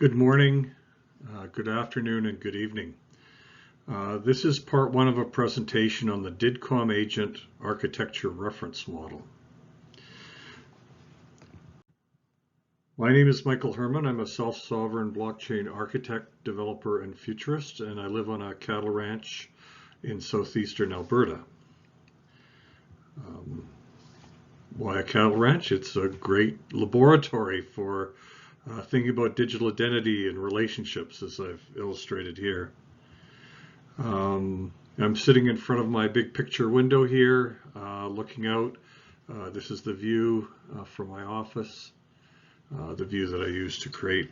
Good morning, good afternoon, and good evening. This is part one of a presentation on the DIDComm Agent Architecture Reference Model. My name is Michael Herman. I'm a self-sovereign blockchain architect, developer, and futurist, and I live on a cattle ranch in southeastern Alberta. Why a cattle ranch? It's a great laboratory for thinking about digital identity and relationships, as I've illustrated here. I'm sitting in front of my big picture window here, looking out. This is the view from my office, the view that I used to create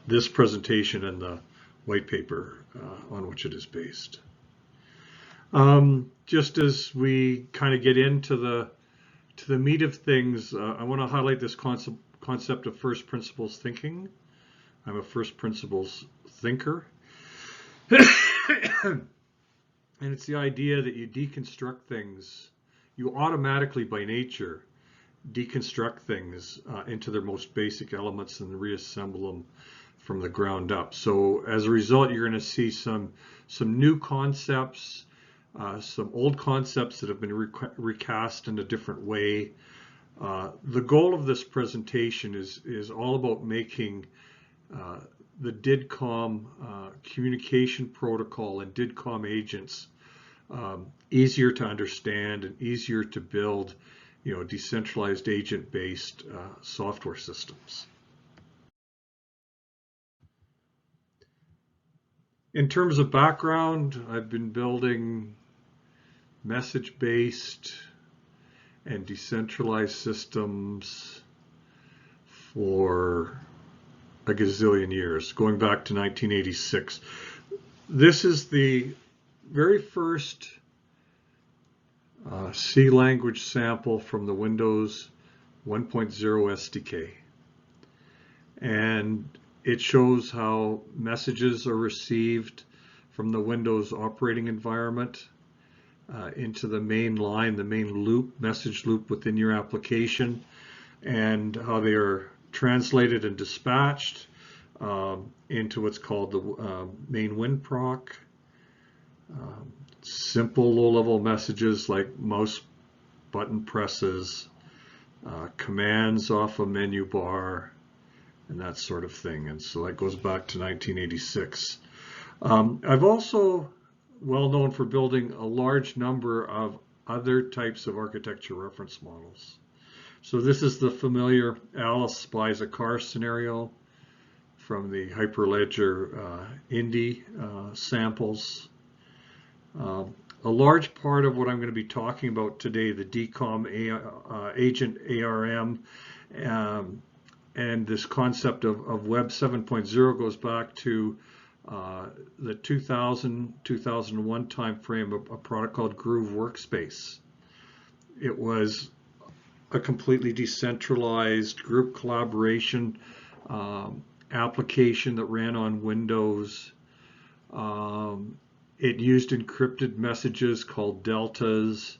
this presentation and the white paper on which it is based. Just as we kind of get into the meat of things, I want to highlight this concept of first principles thinking. I'm a first principles thinker. And it's the idea that you deconstruct things. You automatically, by nature, deconstruct things into their most basic elements and reassemble them from the ground up. So as a result, you're going to see some new concepts, some old concepts that have been recast in a different way. The goal of this presentation is all about making the DIDComm communication protocol and DIDComm agents easier to understand and easier to build, decentralized agent-based software systems. In terms of background, I've been building message-based and decentralized systems for a gazillion years, going back to 1986. This is the very first C language sample from the Windows 1.0 SDK. And it shows how messages are received from the Windows operating environment into the main line, the main loop, message loop within your application, and how they are translated and dispatched into what's called the main WinProc. Simple low-level messages like mouse button presses, commands off a menu bar, and that sort of thing. And so that goes back to 1986. I've also well known for building a large number of other types of architecture reference models. So this is the familiar Alice buys a car scenario from the Hyperledger Indy samples. A large part of what I'm going to be talking about today, the DIDComm Agent-ARM, and this concept of Web 7.0 goes back to the 2000-2001 time frame, a product called Groove Workspace. It was a completely decentralized group collaboration application that ran on Windows. It used encrypted messages called deltas.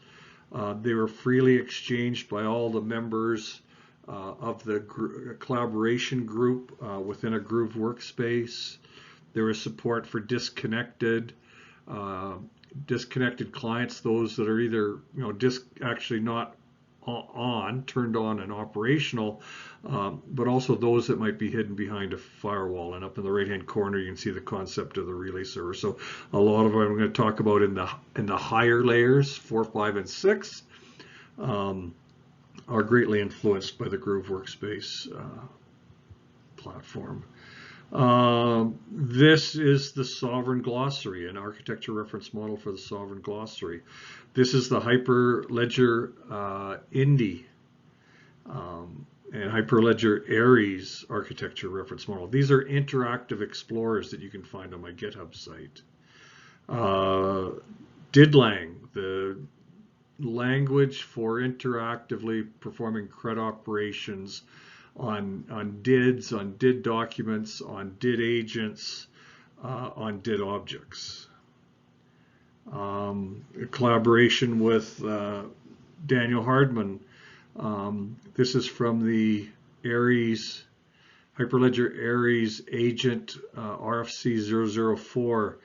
They were freely exchanged by all the members of the collaboration group within a Groove Workspace. There was support for disconnected clients, those that are either actually not turned on and operational, but also those that might be hidden behind a firewall. And up in the right-hand corner, you can see the concept of the relay server. So a lot of what I'm going to talk about in the higher layers, 4, 5, and 6, are greatly influenced by the Groove Workspace platform. This is the Sovereign Glossary, an architecture reference model for the Sovereign Glossary. This is the Hyperledger Indy and Hyperledger Aries architecture reference model. These are interactive explorers that you can find on my GitHub site. DIDLang, the language for interactively performing CRUD operations on DIDs, on DID documents, on DID agents, on DID objects. A collaboration with Daniel Hardman. This is from the Aries Hyperledger Aries Agent RFC 004,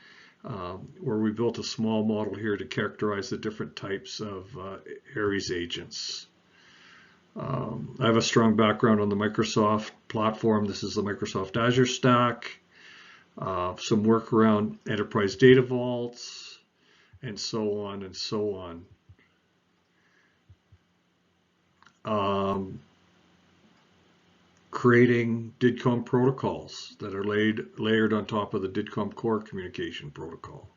where we built a small model here to characterize the different types of Aries agents. I have a strong background on the Microsoft platform. This is the Microsoft Azure stack. Some work around enterprise data vaults, and so on and so on. Creating DIDComm protocols that are layered on top of the DIDComm core communication protocol.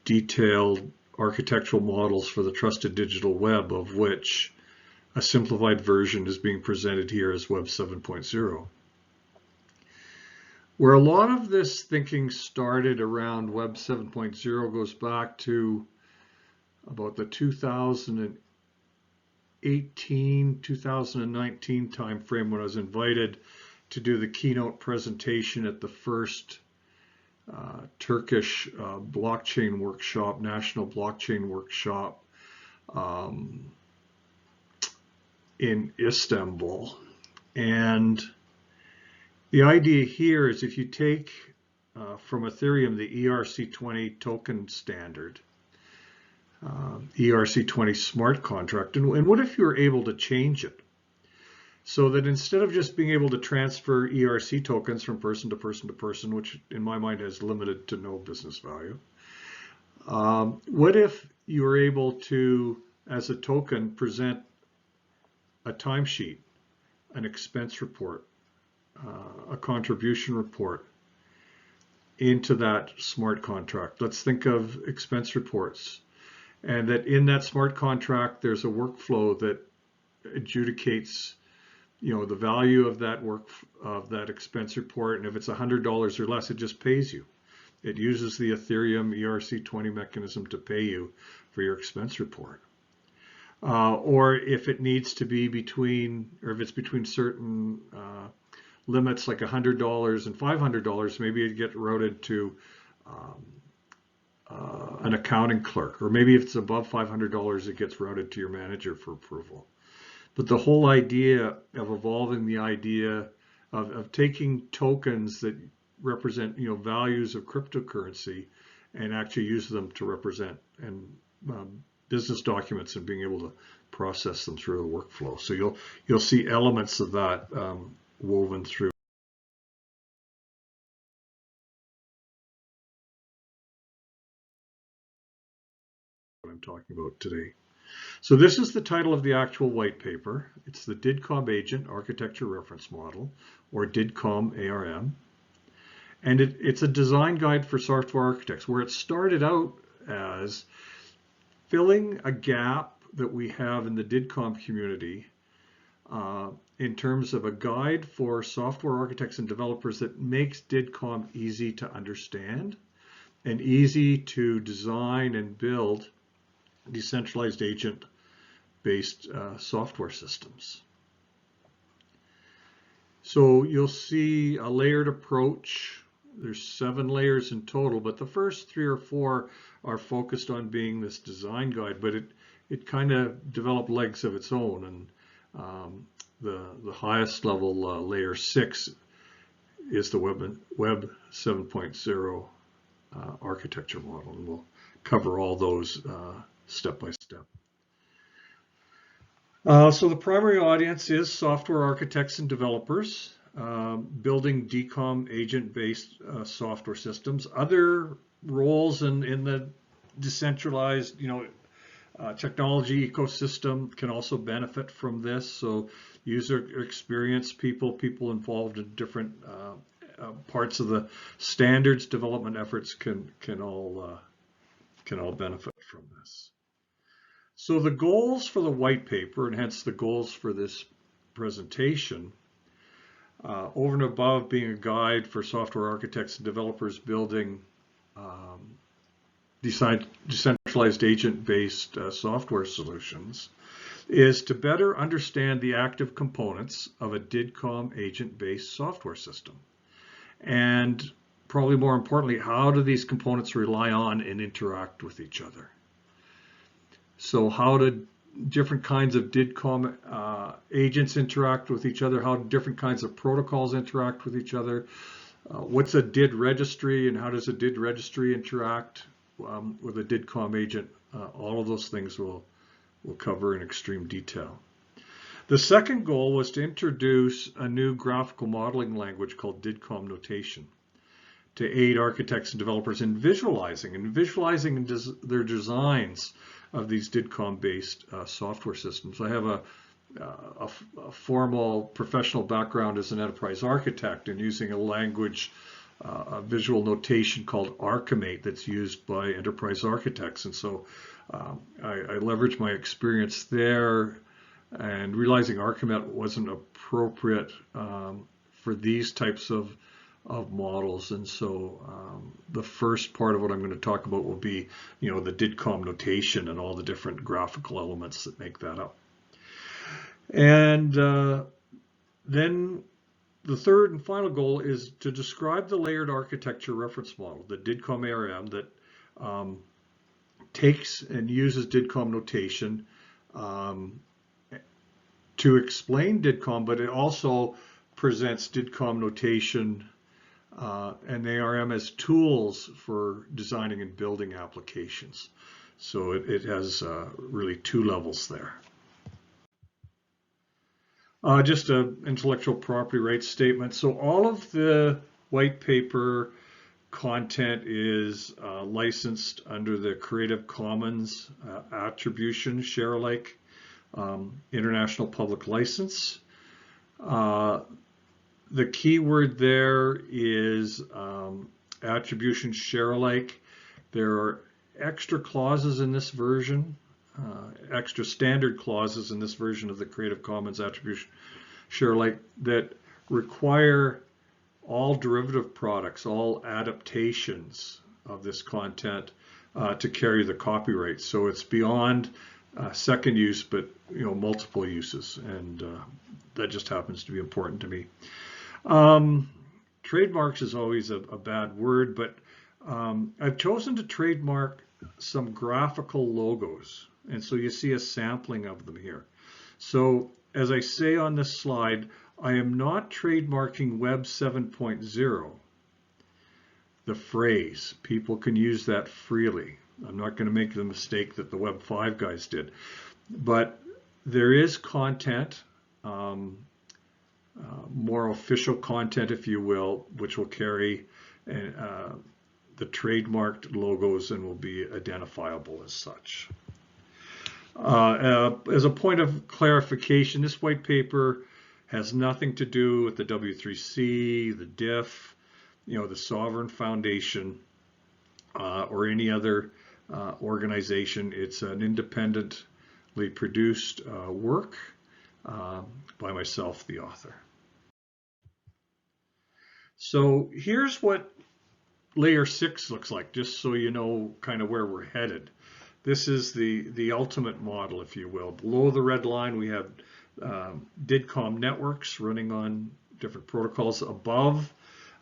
Detailed architectural models for the trusted digital web, of which a simplified version is being presented here as Web 7.0. Where a lot of this thinking started around Web 7.0 goes back to about the 2018-2019 timeframe, when I was invited to do the keynote presentation at the first Turkish blockchain workshop, national blockchain workshop in Istanbul. And the idea here is, if you take from Ethereum the ERC20 token standard, ERC20 smart contract, and what if you were able to change it so that instead of just being able to transfer ERC tokens from person to person to person, which in my mind has limited to no business value, what if you were able to, as a token, present a timesheet, an expense report, a contribution report into that smart contract? Let's think of expense reports. And that in that smart contract, there's a workflow that adjudicates, the value of that expense report. And if it's $100 or less, it just pays you. It uses the Ethereum ERC20 mechanism to pay you for your expense report. Or if it needs to be if it's between certain limits, like $100 and $500, maybe it gets routed to an accounting clerk, or maybe if it's above $500, it gets routed to your manager for approval. But the whole idea of evolving the idea of taking tokens that represent, values of cryptocurrency, and actually use them to represent business documents, and being able to process them through a workflow. So you'll see elements of that woven through what I'm talking about today. So this is the title of the actual white paper. It's the DIDComm Agent Architecture Reference Model, or DIDComm-ARM. And it's a design guide for software architects, where it started out as filling a gap that we have in the DIDComm community in terms of a guide for software architects and developers that makes DIDComm easy to understand and easy to design and build decentralized agent-based software systems. So you'll see a layered approach. There's 7 layers in total, but the first 3 or 4 are focused on being this design guide, but it kind of developed legs of its own. And the highest level, layer 6, is the Web 7.0 architecture model, and we'll cover all those step by step. So the primary audience is software architects and developers building DIDComm agent-based software systems. Other roles in the decentralized, technology ecosystem can also benefit from this. So user experience people involved in different parts of the standards development efforts can all benefit from this. So the goals for the white paper, and hence the goals for this presentation, over and above being a guide for software architects and developers building decentralized agent-based software solutions, is to better understand the active components of a DIDComm agent-based software system. And probably more importantly, how do these components rely on and interact with each other? So how to different kinds of DIDComm agents interact with each other, how different kinds of protocols interact with each other, what's a DID registry and how does a DID registry interact with a DIDComm agent. All of those things we'll cover in extreme detail. The second goal was to introduce a new graphical modeling language called DIDComm Notation to aid architects and developers in visualizing their designs of these DIDComm-based software systems. I have a formal professional background as an enterprise architect and using a language, a visual notation called Archimate that's used by enterprise architects. And so I leveraged my experience there and realizing Archimate wasn't appropriate for these types of models. And so the first part of what I'm going to talk about will be, the DIDComm notation and all the different graphical elements that make that up. And then the third and final goal is to describe the layered architecture reference model, the DIDComm-ARM, that takes and uses DIDComm notation to explain DIDComm, but it also presents DIDComm notation and ARM as tools for designing and building applications. So it has really two levels there. Just an intellectual property rights statement. So all of the white paper content is licensed under the Creative Commons Attribution Share Alike International Public License. The key word there is attribution share alike. There are extra clauses in this version, extra standard clauses in this version of the Creative Commons Attribution Share Alike that require all derivative products, all adaptations of this content to carry the copyright. So it's beyond second use, but multiple uses, and that just happens to be important to me. Trademarks is always a bad word, but I've chosen to trademark some graphical logos, and so you see a sampling of them here. So as I say on this slide, I am not trademarking Web 7.0, the phrase. People can use that freely. I'm not going to make the mistake that the Web 5 guys did, but there is content, more official content, if you will, which will carry the trademarked logos and will be identifiable as such. As a point of clarification, this white paper has nothing to do with the W3C, the DIF, the Sovereign Foundation, or any other organization. It's an independently produced work by myself, the author. So here's what layer 6 looks like, just so you know kind of where we're headed. This is the ultimate model, if you will. Below the red line, we have DIDComm networks running on different protocols. Above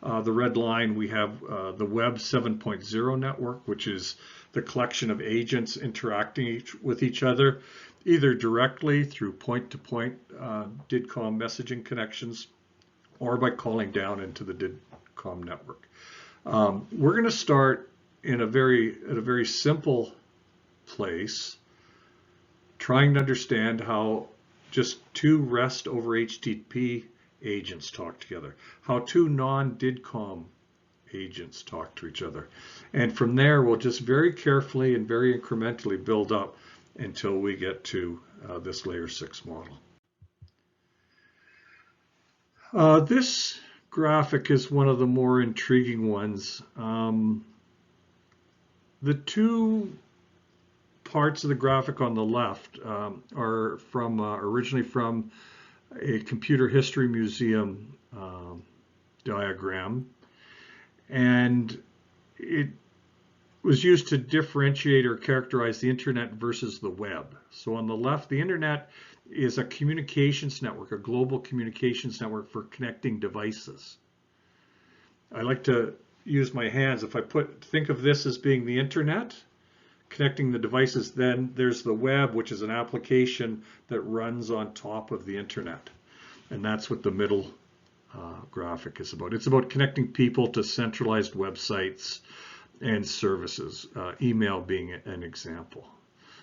the red line, we have the Web 7.0 network, which is the collection of agents interacting with each other, either directly through point-to-point DIDComm messaging connections or by calling down into the DIDComm network. We're going to start at a very simple place, trying to understand how just two REST over HTTP agents talk together, how two non-DIDComm agents talk to each other. And from there, we'll just very carefully and very incrementally build up until we get to this layer 6 model. This graphic is one of the more intriguing ones. The two parts of the graphic on the left are from originally from a computer history museum diagram, and it was used to differentiate or characterize the internet versus the web. So on the left, the internet is a communications network, a global communications network for connecting devices. I like to use my hands. If I think of this as being the internet, connecting the devices. Then there's the web, which is an application that runs on top of the internet. And that's what the middle graphic is about. It's about connecting people to centralized websites and services, email being an example.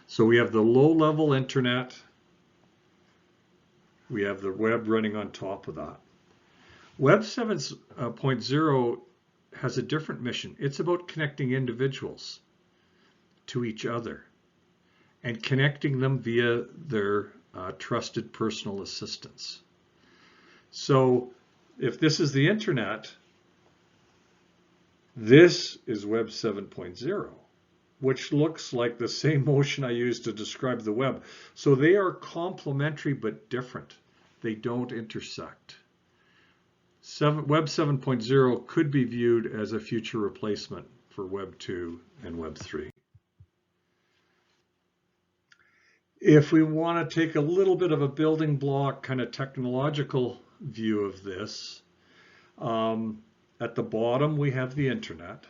So we have the low-level internet. We have the web running on top of that. Web 7.0 has a different mission. It's about connecting individuals to each other and connecting them via their trusted personal assistants. So if this is the internet, this is Web 7.0, which looks like the same motion I used to describe the web. So they are complementary but different. They don't intersect. Web 7.0 could be viewed as a future replacement for Web 2 and Web 3. If we want to take a little bit of a building block kind of technological view of this, at the bottom we have the internet,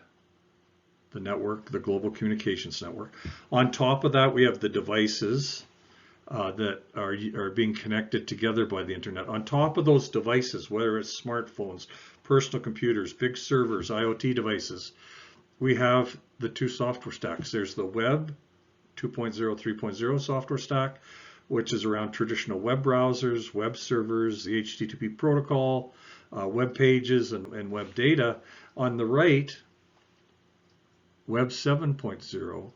the network, the global communications network. On top of that we have the devices that are being connected together by the internet. On top of those devices, whether it's smartphones, personal computers, big servers, IoT devices, we have the two software stacks. There's the web 2.0, 3.0 software stack, which is around traditional web browsers, web servers, the HTTP protocol, web pages, and web data. On the right, Web 7.0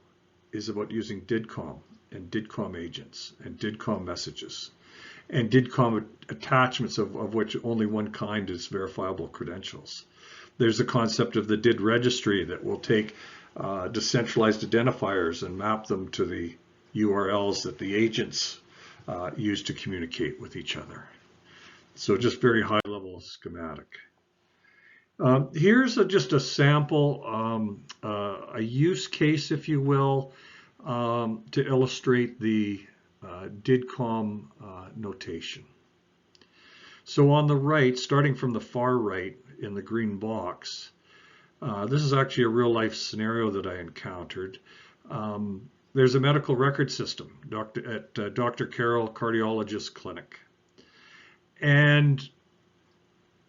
is about using DIDComm and DIDComm agents and DIDComm messages and DIDComm attachments, of which only one kind is verifiable credentials. There's the concept of the DID registry that will take decentralized identifiers and map them to the URLs that the agents use to communicate with each other. So just very high level schematic. Here's just a sample, a use case, if you will, to illustrate the DIDComm notation. So on the right, starting from the far right in the green box, this is actually a real life scenario that I encountered. There's a medical record system at Dr. Carroll Cardiologist Clinic. And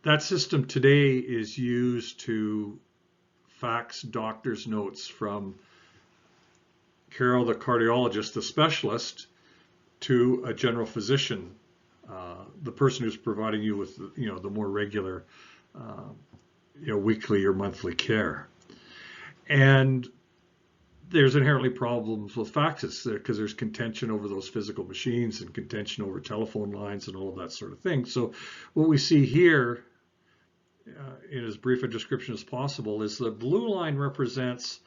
that system today is used to fax doctor's notes from Carroll, the cardiologist, the specialist, to a general physician, the person who's providing you with, the more regular, weekly or monthly care. And there's inherently problems with faxes because there's contention over those physical machines and contention over telephone lines and all of that sort of thing. So what we see here, in as brief a description as possible, is the blue line represents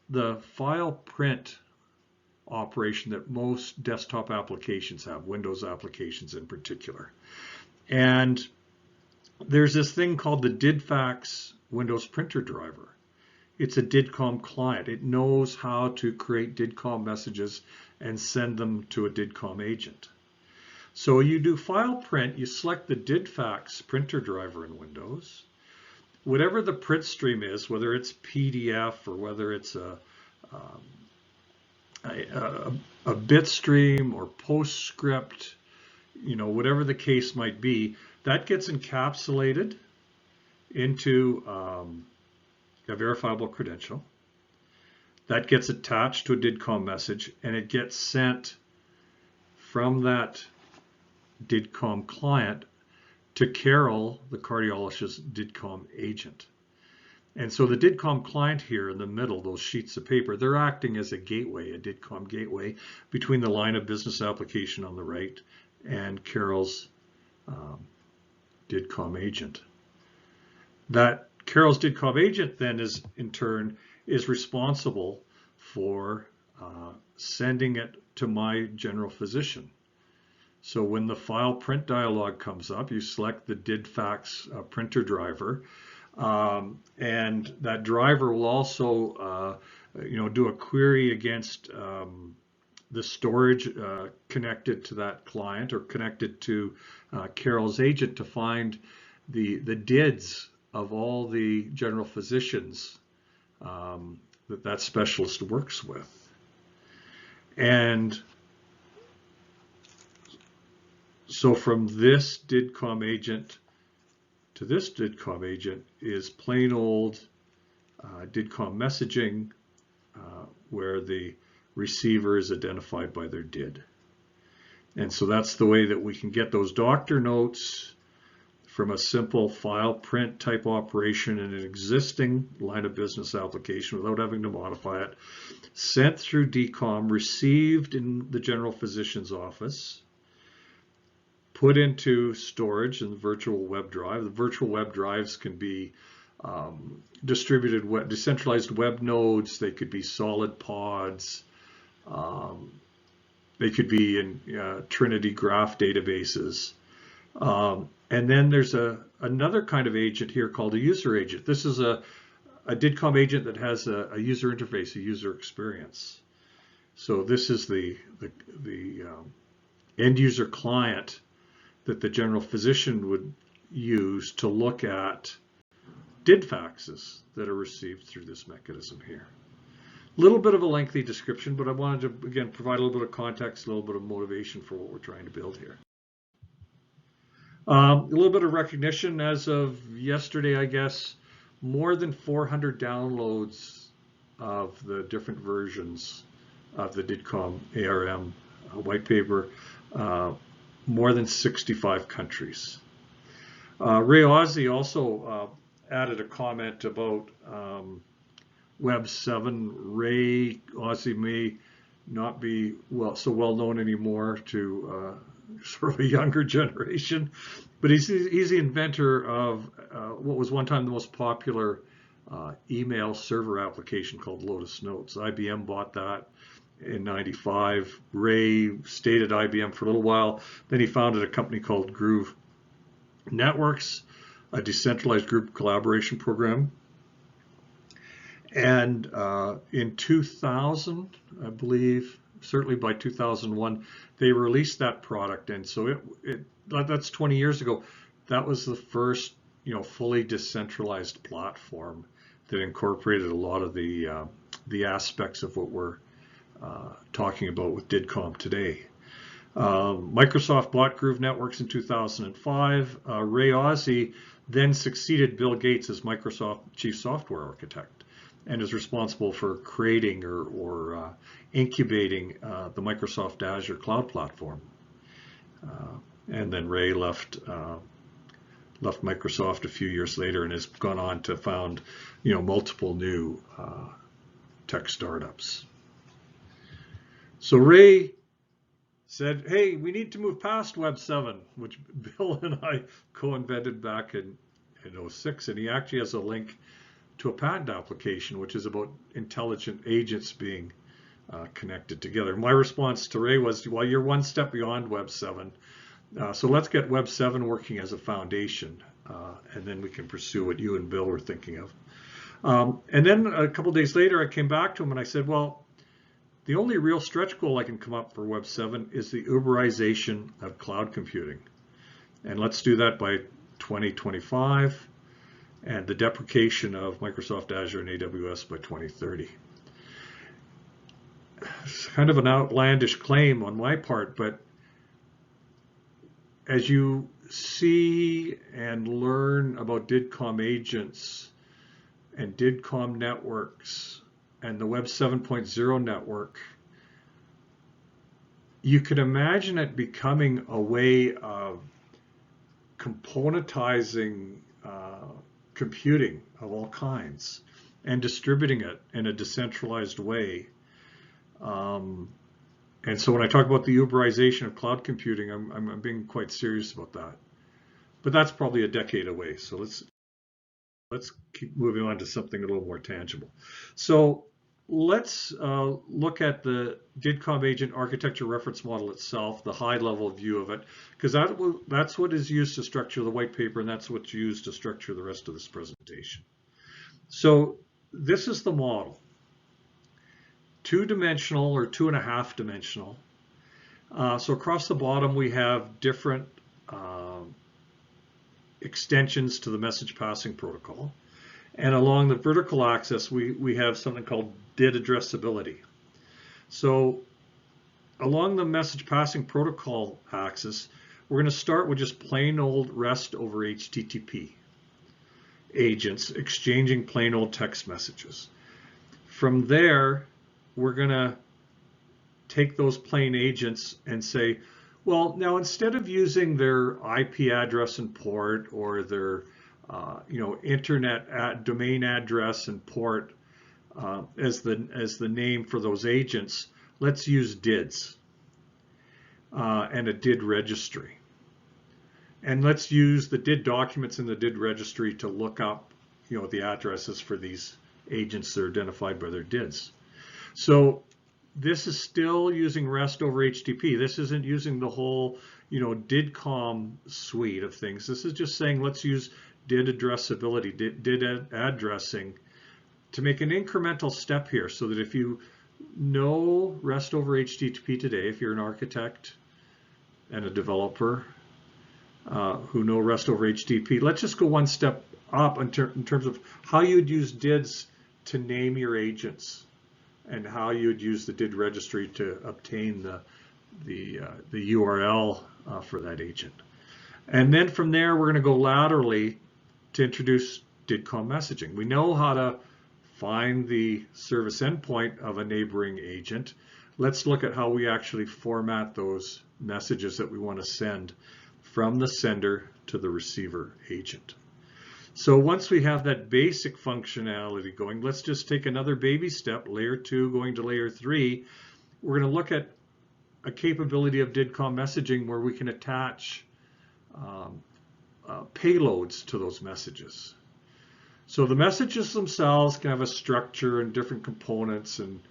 the file print operation that most desktop applications have, Windows applications in particular. And there's this thing called the DidFax Windows printer driver. It's a DIDComm client. It knows how to create DIDComm messages and send them to a DIDComm agent. So you do file print, you select the DidFax printer driver in Windows. Whatever the print stream is, whether it's PDF or whether it's a bit stream or PostScript, whatever the case might be, that gets encapsulated into a verifiable credential. That gets attached to a DIDComm message, and it gets sent from that DIDComm client to Carroll, the cardiologist's DIDComm agent. And so the DIDComm client here in the middle, those sheets of paper, they're acting as a gateway, a DIDComm gateway between the line of business application on the right and Carroll's DIDComm agent. That Carroll's DIDComm agent then is, in turn, is responsible for sending it to my general physician. So when the file print dialog comes up, you select the DidFax printer driver, and that driver will also, do a query against the storage connected to that client or connected to Carroll's agent to find the DIDs of all the general physicians that specialist works with. And so from this DIDComm agent to this DIDComm agent is plain old DIDComm messaging, where the receiver is identified by their DID. And so that's the way that we can get those doctor notes from a simple file print type operation in an existing line of business application without having to modify it, sent through DIDComm, received in the general physician's office, put into storage in the virtual web drive. The virtual web drives can be distributed web, decentralized web nodes. They could be solid pods. They could be in Trinity graph databases. And then there's another kind of agent here called a user agent. This is a DIDComm agent that has a user interface, a user experience. So this is the end user client that the general physician would use to look at DID faxes that are received through this mechanism here. A little bit of a lengthy description, but I wanted to, again, provide a little bit of context, a little bit of motivation for what we're trying to build here. A little bit of recognition as of yesterday, I guess, more than 400 downloads of the different versions of the DIDComm-ARM white paper, more than 65 countries. Ray Ozzie also added a comment about Web 7. Ray Ozzie may not be so well known anymore to sort of a younger generation, but he's the inventor of what was one time the most popular email server application called Lotus Notes. IBM bought that in '95. Ray stayed at IBM for a little while. Then he founded a company called Groove Networks, a decentralized group collaboration program. And in 2000, I believe, certainly by 2001, they released that product. And so that's 20 years ago. That was the first, fully decentralized platform that incorporated a lot of the aspects of what we're talking about with DIDComm today. Microsoft bought Groove Networks in 2005. Ray Ozzie then succeeded Bill Gates as Microsoft Chief Software Architect and is responsible for creating or incubating the Microsoft Azure cloud platform. And then Ray left Microsoft a few years later and has gone on to found, multiple new tech startups. So Ray said, hey, we need to move past Web 7, which Bill and I co-invented back in 2006, and he actually has a link to a patent application, which is about intelligent agents being connected together. My response to Ray was, well, you're one step beyond Web 7, so let's get Web 7 working as a foundation, and then we can pursue what you and Bill were thinking of. And then a couple days later, I came back to him and I said, well, the only real stretch goal I can come up for Web 7 is the Uberization of cloud computing. And let's do that by 2025, and the deprecation of Microsoft Azure and AWS by 2030. It's kind of an outlandish claim on my part, but as you see and learn about DIDComm agents and DIDComm networks and the Web 7.0 network, you could imagine it becoming a way of componentizing computing of all kinds and distributing it in a decentralized way. And so when I talk about the Uberization of cloud computing, I'm being quite serious about that. But that's probably a decade away. So let's keep moving on to something a little more tangible. So let's look at the DIDComm agent architecture reference model itself, the high-level view of it, because that's what is used to structure the white paper, and that's what's used to structure the rest of this presentation. So this is the model. Two-dimensional or 2.5 dimensional. So across the bottom we have different extensions to the message passing protocol. And along the vertical axis we have something called DID addressability. So along the message passing protocol axis, we're going to start with just plain old REST over HTTP agents exchanging plain old text messages. From there, we're going to take those plain agents and say, well, now instead of using their IP address and port, or their internet domain address and port as the name for those agents, let's use DIDs and a DID registry. And let's use the DID documents in the DID registry to look up the addresses for these agents that are identified by their DIDs. So this is still using REST over HTTP. This isn't using the whole DIDComm suite of things. This is just saying let's use DID addressability, DID addressing, to make an incremental step here, so that if you know REST over HTTP today, if you're an architect and a developer who know REST over HTTP, let's just go one step up in terms of how you'd use DIDs to name your agents, and how you'd use the DID registry to obtain the URL for that agent. And then from there, we're going to go laterally to introduce DIDComm messaging. We know how to find the service endpoint of a neighboring agent. Let's look at how we actually format those messages that we want to send from the sender to the receiver agent. So once we have that basic functionality going, let's just take another baby step, layer 2 going to layer 3. We're going to look at a capability of DIDComm messaging where we can attach payloads to those messages. So the messages themselves can have a structure and different components and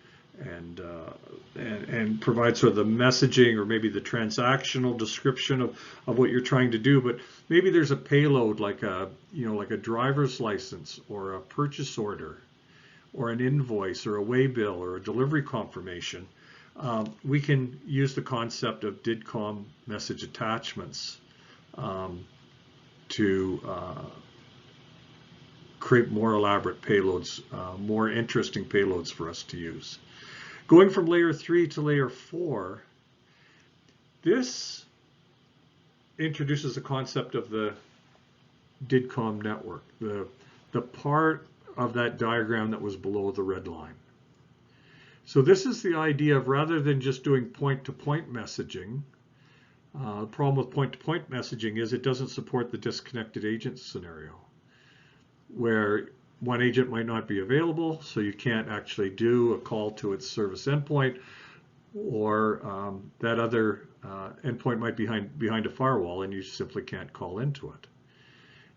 provide sort of the messaging, or maybe the transactional description of what you're trying to do. But maybe there's a payload like a driver's license, or a purchase order, or an invoice, or a waybill, or a delivery confirmation. We can use the concept of DIDComm message attachments to create more elaborate payloads, more interesting payloads for us to use. Going from layer 3 to layer 4, this introduces the concept of the DIDComm network, the part of that diagram that was below the red line. So this is the idea of, rather than just doing point-to-point messaging, the problem with point-to-point messaging is it doesn't support the disconnected agent scenario, where one agent might not be available, so you can't actually do a call to its service endpoint, or that other endpoint might be behind a firewall and you simply can't call into it.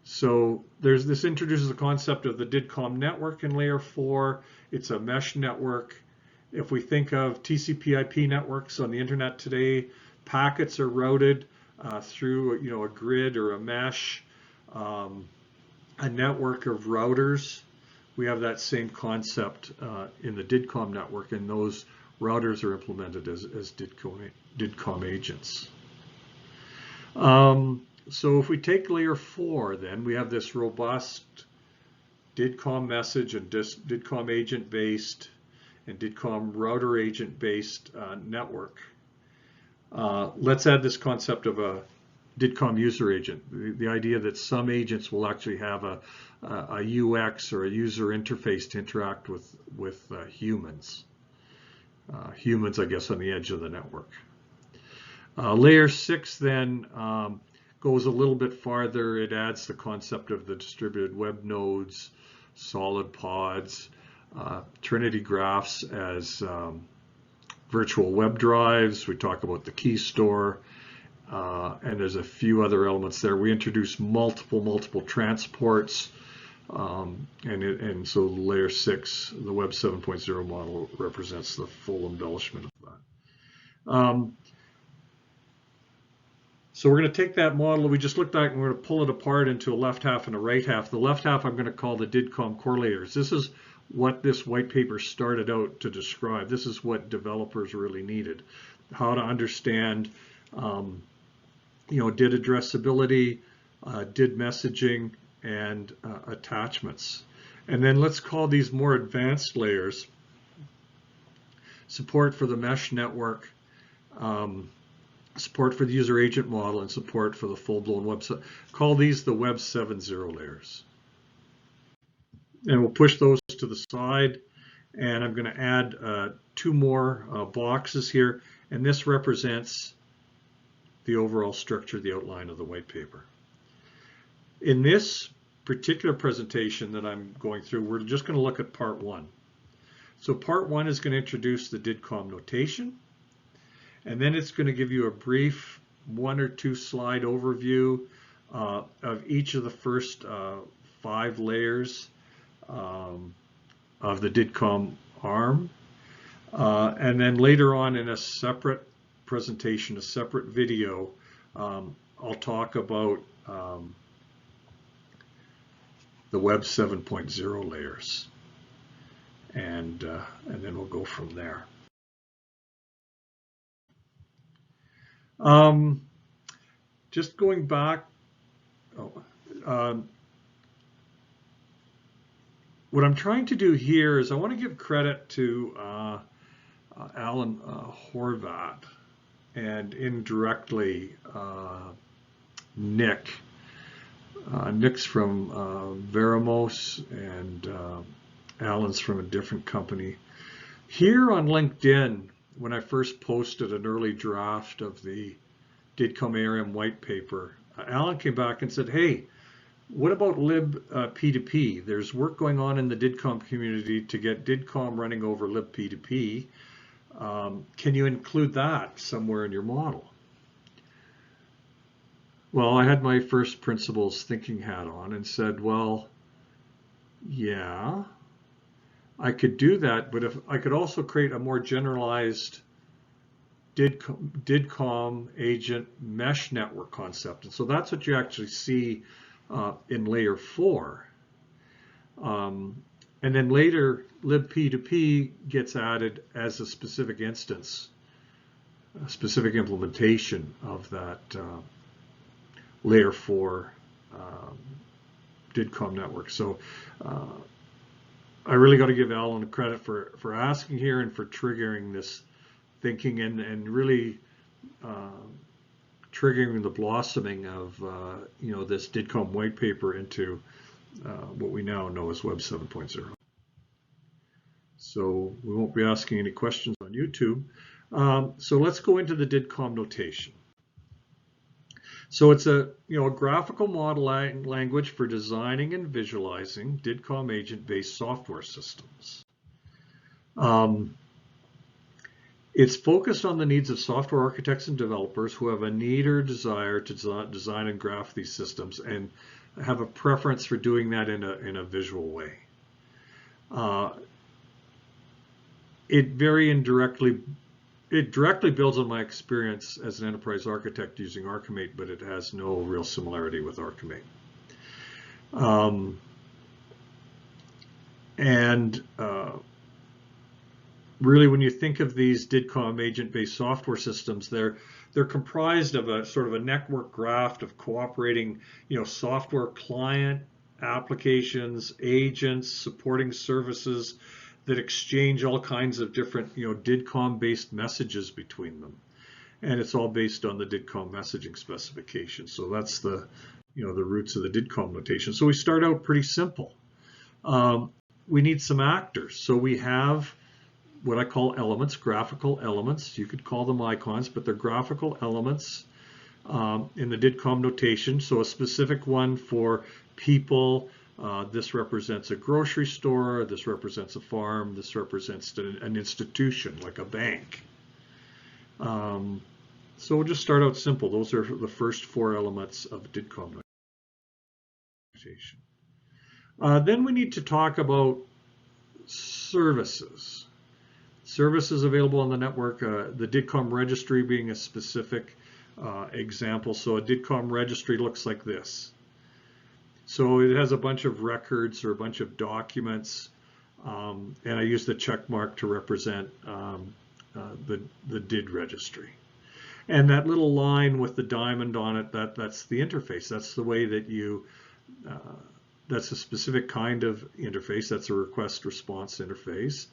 So this introduces the concept of the DIDComm network in layer 4. It's a mesh network. If we think of TCP/IP networks on the internet today, packets are routed through a grid or a mesh, a network of routers. We have that same concept in the DIDComm network, and those routers are implemented as DIDComm agents. So if we take layer 4, then we have this robust DIDComm message and DIDComm agent-based and DIDComm router agent-based network. Let's add this concept of a DIDComm user agent, the idea that some agents will actually have a UX or a user interface to interact with humans. Humans, I guess, on the edge of the network. Layer 6 then goes a little bit farther. It adds the concept of the distributed web nodes, solid pods, Trinity graphs as virtual web drives. We talk about the key store. And there's a few other elements there. We introduce multiple transports, and so layer 6, the Web 7.0 model, represents the full embellishment of that. So we're going to take that model we just looked at, and we're going to pull it apart into a left half and a right half. The left half I'm going to call the DIDComm correlators. This is what this white paper started out to describe. This is what developers really needed: how to understand DID addressability, DID messaging, and attachments. And then let's call these more advanced layers support for the mesh network support for the user agent model, and support for the full-blown website. Call these the Web 7.0 layers. And we'll push those to the side. And I'm going to add 2 more boxes here. And this represents the overall structure, the outline of the white paper. In this particular presentation that I'm going through, we're just going to look at part 1. So part 1 is going to introduce the DIDComm notation. And then it's going to give you a brief 1 or 2 slide overview of each of the first 5 layers of the DIDComm-ARM. And then later on in a separate presentation, a separate video, I'll talk about the Web 7.0 layers. And then we'll go from there. Just going back, what I'm trying to do here is I want to give credit to Alan Horvat and indirectly Nick. Nick's from Veramos and Alan's from a different company. Here on LinkedIn, when I first posted an early draft of the DIDComm-ARM white paper, Alan came back and said, hey, what about libp2p? There's work going on in the DIDComm community to get DIDComm running over libp2p. Can you include that somewhere in your model? Well, I had my first principles thinking hat on and said, well, yeah, I could do that, but if I could also create a more generalized DIDComm agent mesh network concept. And so that's what you actually see in layer 4. And then later, libp2p gets added as a specific instance, a specific implementation of that layer 4 DIDComm network. So I really got to give Alan credit for asking here and for triggering this thinking and really triggering the blossoming of this DIDComm white paper into what we now know as Web 7.0. So we won't be asking any questions on YouTube. So let's go into the DIDComm notation. So it's a graphical model language for designing and visualizing DIDComm agent-based software systems. It's focused on the needs of software architects and developers who have a need or desire to design and graph these systems and have a preference for doing that in a visual way. It directly builds on my experience as an enterprise architect using Archimate, but it has no real similarity with Archimate. Really, when you think of these DIDComm agent-based software systems, they're comprised of a sort of a network graph of cooperating, software client applications, agents, supporting services that exchange all kinds of different, DIDComm-based messages between them. And it's all based on the DIDComm messaging specification. So that's the, the roots of the DIDComm notation. So we start out pretty simple. We need some actors. So we have what I call elements, graphical elements. You could call them icons, but they're graphical elements in the DIDComm notation. So a specific one for people. This represents a grocery store. This represents a farm. This represents an institution like a bank. So we'll just start out simple. Those are the first 4 elements of DIDComm notation. Then we need to talk about services. Services available on the network, the DIDComm registry being a specific example. So a DIDComm registry looks like this. So it has a bunch of records or a bunch of documents, and I use the check mark to represent the DID registry. And that little line with the diamond on it, that's the interface. That's the way that you, that's a specific kind of interface. That's a request response interface.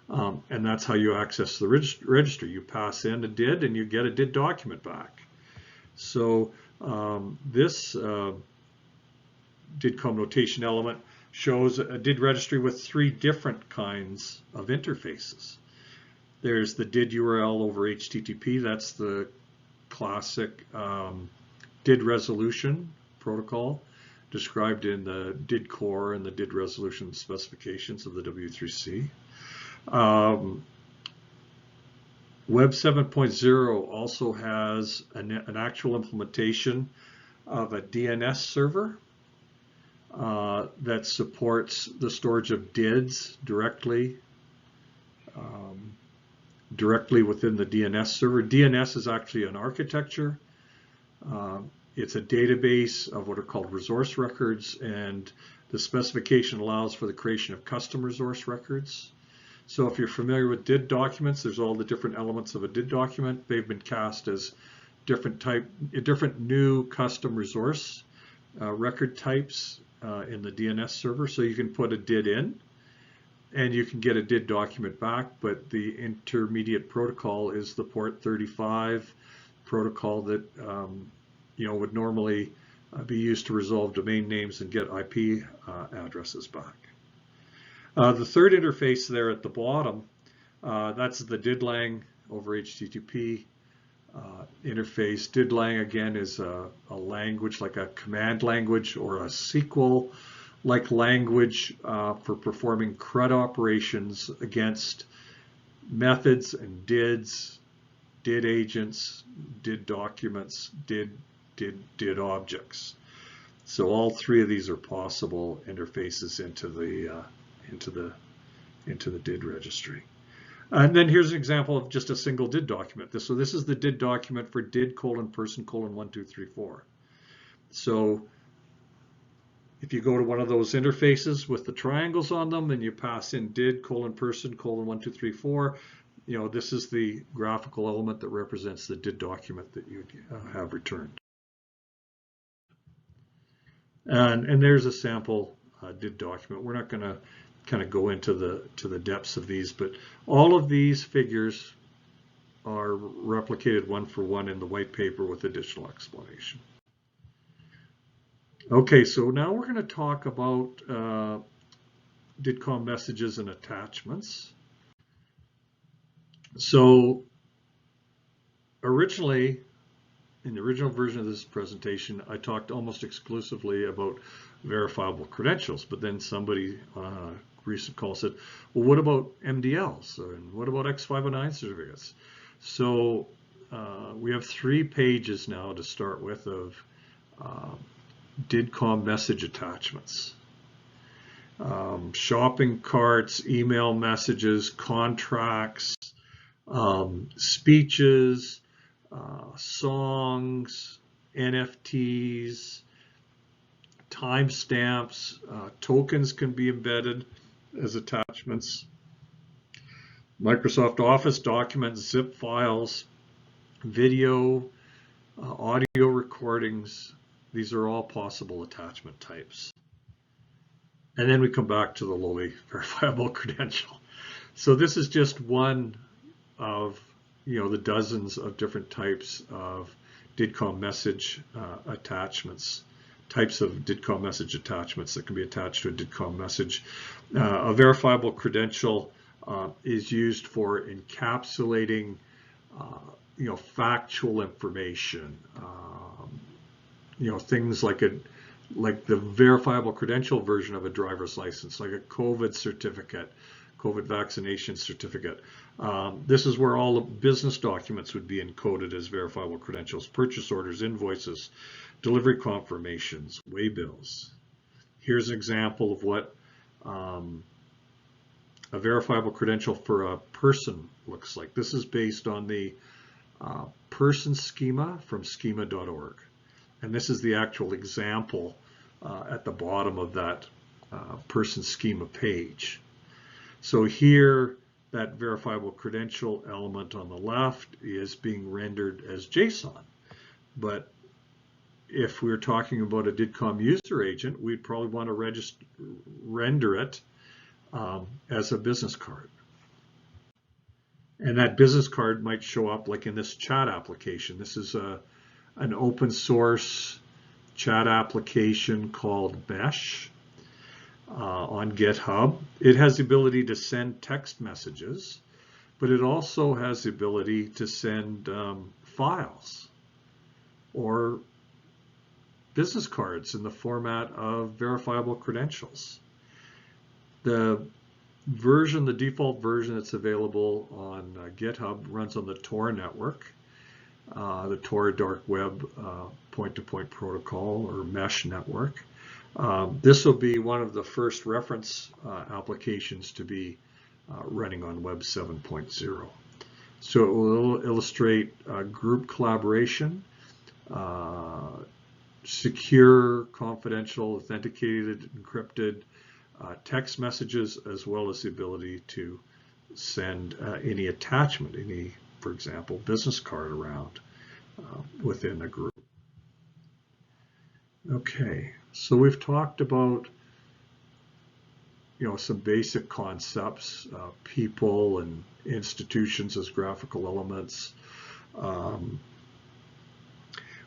And that's how you access the registry. You pass in a DID and you get a DID document back. So this DIDComm notation element shows a DID registry with 3 different kinds of interfaces. There's the DID URL over HTTP. That's the classic DID resolution protocol described in the DID core and the DID resolution specifications of the W3C. Web 7.0 also has an actual implementation of a DNS server that supports the storage of DIDs directly within the DNS server. DNS is actually an architecture. It's a database of what are called resource records, and the specification allows for the creation of custom resource records. So if you're familiar with DID documents, there's all the different elements of a DID document. They've been cast as different new custom resource record types in the DNS server. So you can put a DID in, and you can get a DID document back, but the intermediate protocol is the port 35 protocol that would normally be used to resolve domain names and get IP addresses back. The third interface there at the bottom, that's the DIDlang over HTTP interface. DIDlang again is a language like a command language or a SQL-like language for performing CRUD operations against methods and DIDs, DID agents, DID documents, DID objects. So all 3 of these are possible interfaces into the DID registry. And then here's an example of just a single DID document. So this is the DID document for DID:person:1234. So if you go to one of those interfaces with the triangles on them and you pass in DID:person:1234, this is the graphical element that represents the DID document that you have returned. And there's a sample DID document. We're not going to kind of go into the depths of these, but all of these figures are replicated one for one in the white paper with additional explanation. Okay, so now we're going to talk about DIDComm messages and attachments. So originally, in the original version of this presentation, I talked almost exclusively about verifiable credentials, but then somebody on a recent call said, well, what about MDLs? And what about X509 certificates? So we have 3 pages now to start with of DIDComm message attachments. Shopping carts, email messages, contracts, speeches, songs, NFTs, timestamps, tokens can be embedded as attachments. Microsoft Office documents, zip files, video, audio recordings, these are all possible attachment types. And then we come back to the lowly verifiable credential. So this is just one of the dozens of different types of DIDComm message attachments, types of DIDComm message attachments that can be attached to a DIDComm message. A verifiable credential is used for encapsulating factual information, things like the verifiable credential version of a driver's license, like a COVID certificate, COVID vaccination certificate. This is where all the business documents would be encoded as verifiable credentials: purchase orders, invoices, delivery confirmations, waybills. Here's an example of what a verifiable credential for a person looks like. This is based on the person schema from schema.org. And this is the actual example at the bottom of that person schema page. So here, that verifiable credential element on the left is being rendered as JSON. But if we're talking about a DIDComm user agent, we'd probably want to render it as a business card. And that business card might show up like in this chat application. This is an open source chat application called Mesh on GitHub. It has the ability to send text messages, but it also has the ability to send files or business cards in the format of verifiable credentials. The default version that's available on GitHub runs on the Tor network, the Tor dark web point-to-point protocol or mesh network. This will be one of the first reference applications to be running on Web 7.0. So it will illustrate group collaboration, secure, confidential, authenticated, encrypted text messages, as well as the ability to send any attachment, for example, business card around within a group. Okay, so we've talked about some basic concepts, people and institutions as graphical elements.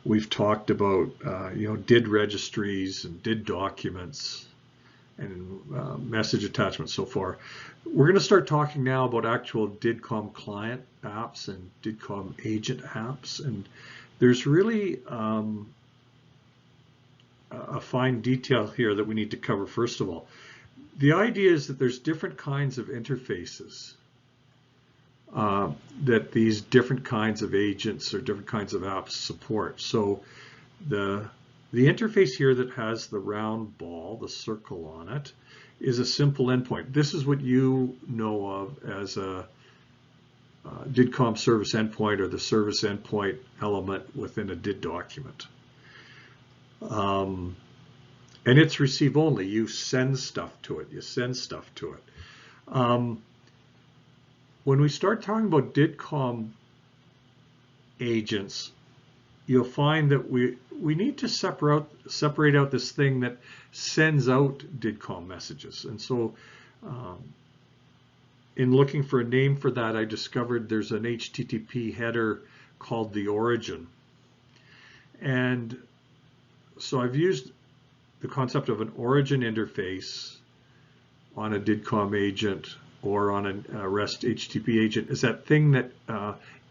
We've talked about DID registries and DID documents and message attachments so far. We're going to start talking now about actual DIDComm client apps and DIDComm agent apps, and there's really a fine detail here that we need to cover. First of all, the idea is that there's different kinds of interfaces that these different kinds of agents or different kinds of apps support. So the interface here that has the round ball, the circle on it, is a simple endpoint. This is what you know of as a DIDComm service endpoint or the service endpoint element within a DID document. And it's receive only. You send stuff to it. When we start talking about DIDComm agents, you'll find that we need to separate out this thing that sends out DIDComm messages. And so in looking for a name for that, I discovered there's an HTTP header called the origin. And so I've used the concept of an origin interface on a DIDComm agent or on a REST HTTP agent is that thing that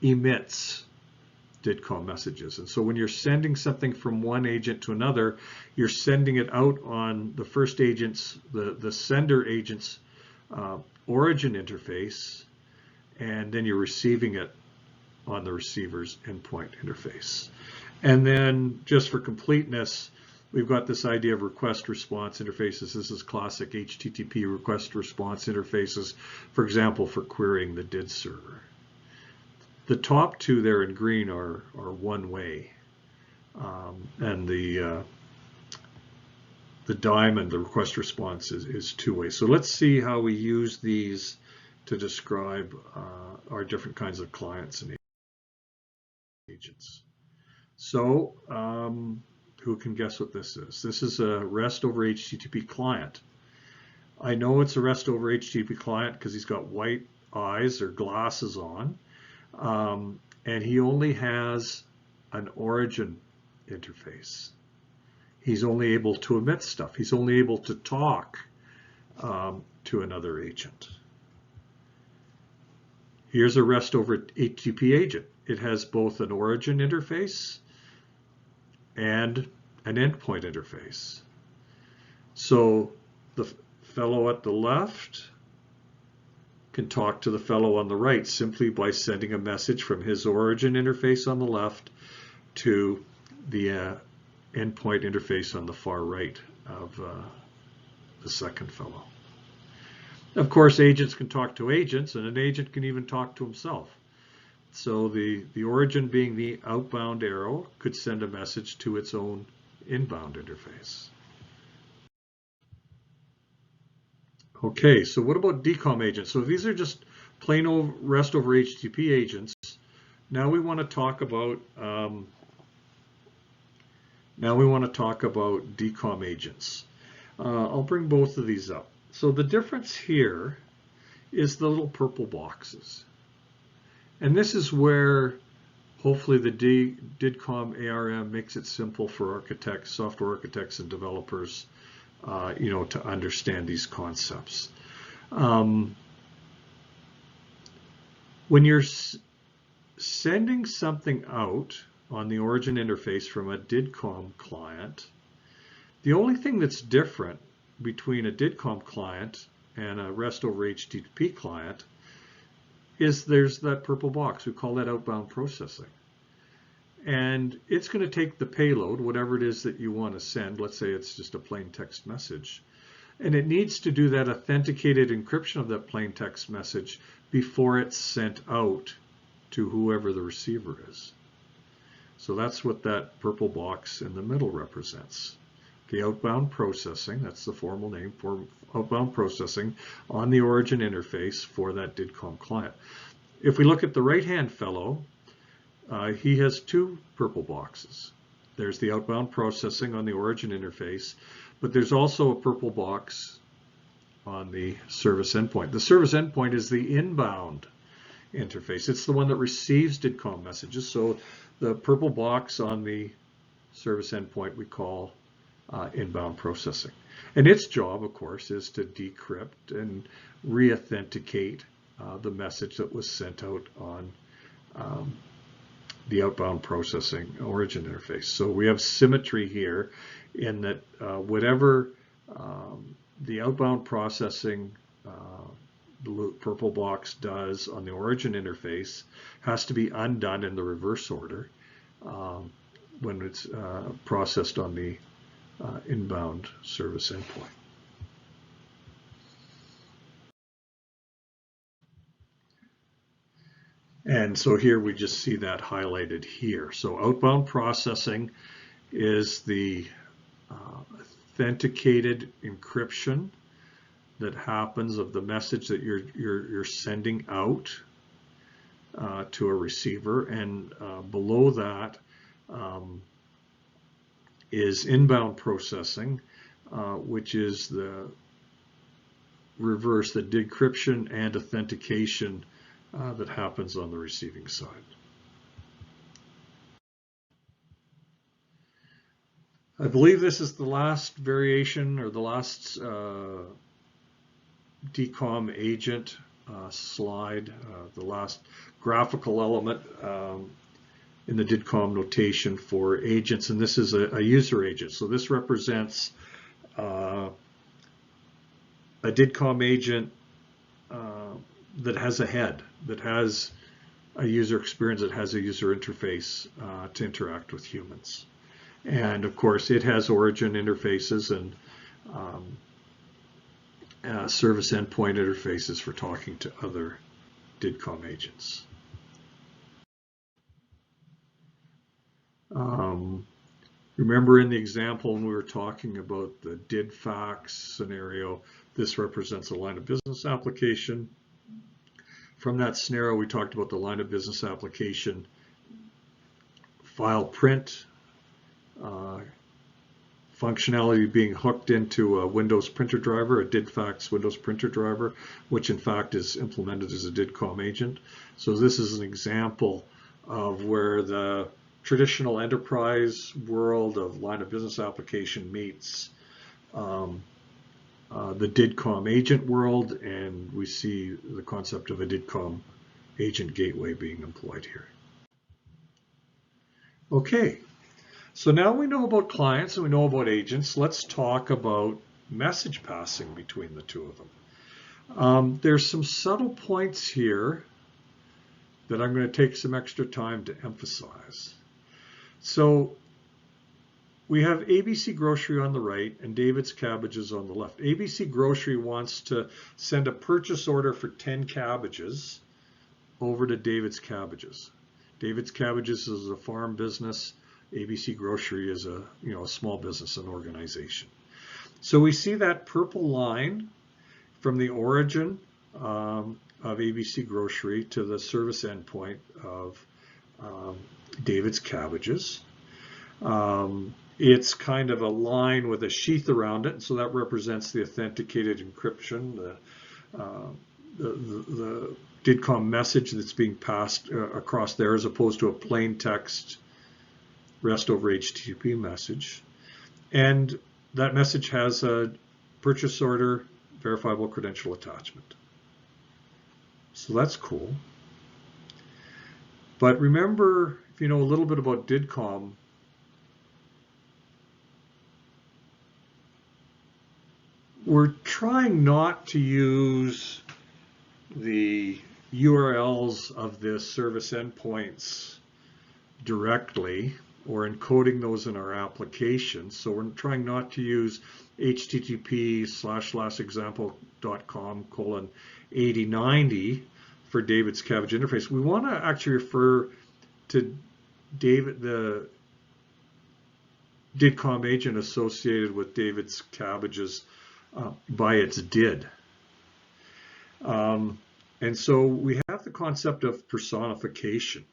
emits DIDComm messages. And so when you're sending something from one agent to another, you're sending it out on the first agent's, the sender agent's origin interface, and then you're receiving it on the receiver's endpoint interface. And then just for completeness, we've got this idea of request response interfaces. This is classic HTTP request response interfaces, for example, for querying the DID server. The top two there in green are one way, and the diamond, the request response, is two way. So let's see how we use these to describe our different kinds of clients and agents. So who can guess what this is? This is a REST over HTTP client. I know it's a REST over HTTP client because he's got white eyes or glasses on, and he only has an origin interface. He's only able to emit stuff. He's only able to talk to another agent. Here's a REST over HTTP agent. It has both an origin interface and an endpoint interface. So the fellow at the left can talk to the fellow on the right simply by sending a message from his origin interface on the left to the endpoint interface on the far right of the second fellow. Of course, agents can talk to agents, and an agent can even talk to himself. So the origin being the outbound arrow could send a message to its own inbound interface. Okay, so what about DIDComm agents? So these are just plain old REST over HTTP agents. Now we want to talk about DIDComm agents. I'll bring both of these up. So the difference here is the little purple boxes. And this is where hopefully the DIDComm-ARM makes it simple for architects, software architects and developers, to understand these concepts. When you're sending something out on the origin interface from a DIDComm client, the only thing that's different between a DIDComm client and a REST over HTTP client is there's that purple box. We call that outbound processing. And it's going to take the payload, whatever it is that you want to send. Let's say it's just a plain text message. And it needs to do that authenticated encryption of that plain text message before it's sent out to whoever the receiver is. So that's what that purple box in the middle represents. The outbound processing, that's the formal name for outbound processing on the origin interface for that DIDComm client. If we look at the right-hand fellow, he has two purple boxes. There's the outbound processing on the origin interface, but there's also a purple box on the service endpoint. The service endpoint is the inbound interface. It's the one that receives DIDComm messages. So the purple box on the service endpoint we call inbound processing. And its job, of course, is to decrypt and re-authenticate the message that was sent out on the outbound processing origin interface. So we have symmetry here in that whatever the outbound processing the purple box does on the origin interface has to be undone in the reverse order when it's processed on the inbound service endpoint. And so here we just see that highlighted here. So outbound processing is the authenticated encryption that happens of the message that you're sending out to a receiver, and below that is inbound processing, which is the reverse, the decryption and authentication that happens on the receiving side. I believe this is the last variation or the last DIDComm agent slide, the last graphical element in the DIDComm notation for agents, and this is a user agent. So this represents a DIDComm agent that has a head, that has a user experience, that has a user interface to interact with humans. And of course, it has origin interfaces and service endpoint interfaces for talking to other DIDComm agents. Remember in the example when we were talking about the DIDFax scenario, this represents a line of business application. From that scenario, we talked about the line of business application file print functionality being hooked into a Windows printer driver, a DIDFax Windows printer driver, which in fact is implemented as a DIDComm agent. So this is an example of where the traditional enterprise world of line of business application meets the DIDComm agent world, and we see the concept of a DIDComm agent gateway being employed here. Okay, so now we know about clients and we know about agents. Let's talk about message passing between the two of them. There's some subtle points here that I'm going to take some extra time to emphasize. So we have ABC Grocery on the right and David's Cabbages on the left. ABC Grocery wants to send a purchase order for 10 cabbages over to David's Cabbages. David's Cabbages is a farm business. ABC Grocery is a small business and organization. So we see that purple line from the origin of ABC Grocery to the service endpoint of David's Cabbages. It's kind of a line with a sheath around it, so that represents the authenticated encryption, the DIDComm message that's being passed across there, as opposed to a plain text REST over HTTP message. And that message has a purchase order verifiable credential attachment. So that's cool. But remember, if you know a little bit about DIDComm, we're trying not to use the URLs of the service endpoints directly or encoding those in our application. So we're trying not to use http://example.com:8090 for David's Cabbage interface. We want to actually refer to the DIDComm agent associated with David's Cabbages by its DID. And so we have the concept of personification.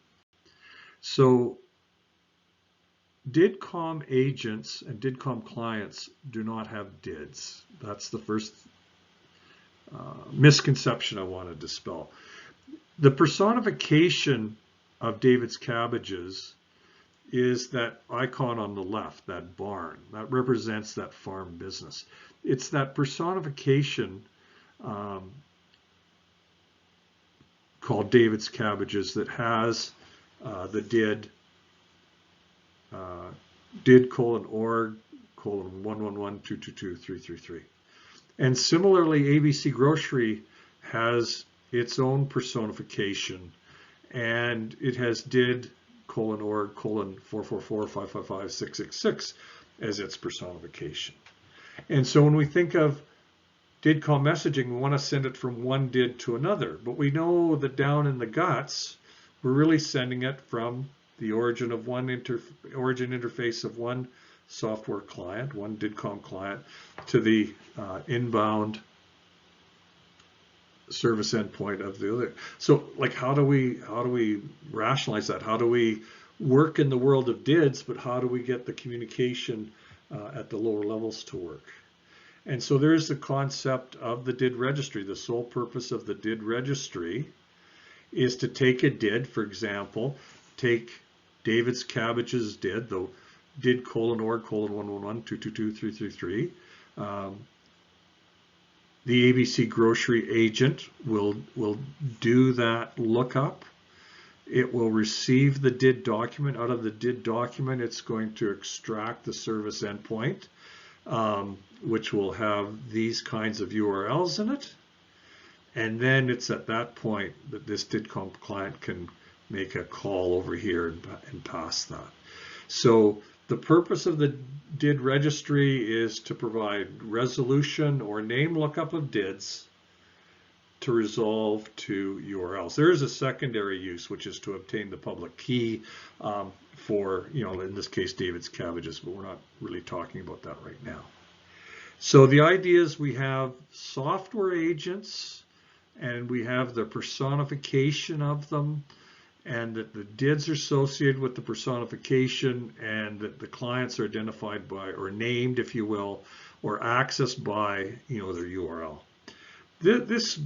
So DIDComm agents and DIDComm clients do not have DIDs. That's the first misconception I want to dispel. The personification of David's Cabbages is that icon on the left, that barn. That represents that farm business. It's that personification called David's Cabbages that has the DID::org:111222333. And similarly, ABC Grocery has its own personification, and it has DID::org:444555666 as its personification. And so when we think of DIDComm messaging, we want to send it from one DID to another, but we know that down in the guts, we're really sending it from the origin of one origin interface of one software client, one DIDComm client, to the inbound service endpoint of the other. So, like, how do we rationalize that? How do we work in the world of DIDs, but how do we get the communication at the lower levels to work? And so there's the concept of the DID registry. The sole purpose of the DID registry is to take a DID, for example, take David's Cabbages DID, the DID::org:111222333. The ABC Grocery agent will do that lookup. It will receive the DID document. Out of the DID document, it's going to extract the service endpoint, which will have these kinds of URLs in it. And then it's at that point that this DIDComm client can make a call over here and pass that. So the purpose of the DID registry is to provide resolution or name lookup of DIDs to resolve to URLs. There is a secondary use, which is to obtain the public key for, in this case, David's Cabbages, but we're not really talking about that right now. So the idea is we have software agents, and we have the personification of them, and that the DIDs are associated with the personification, and that the clients are identified by, or named, if you will, or accessed by, their URL. This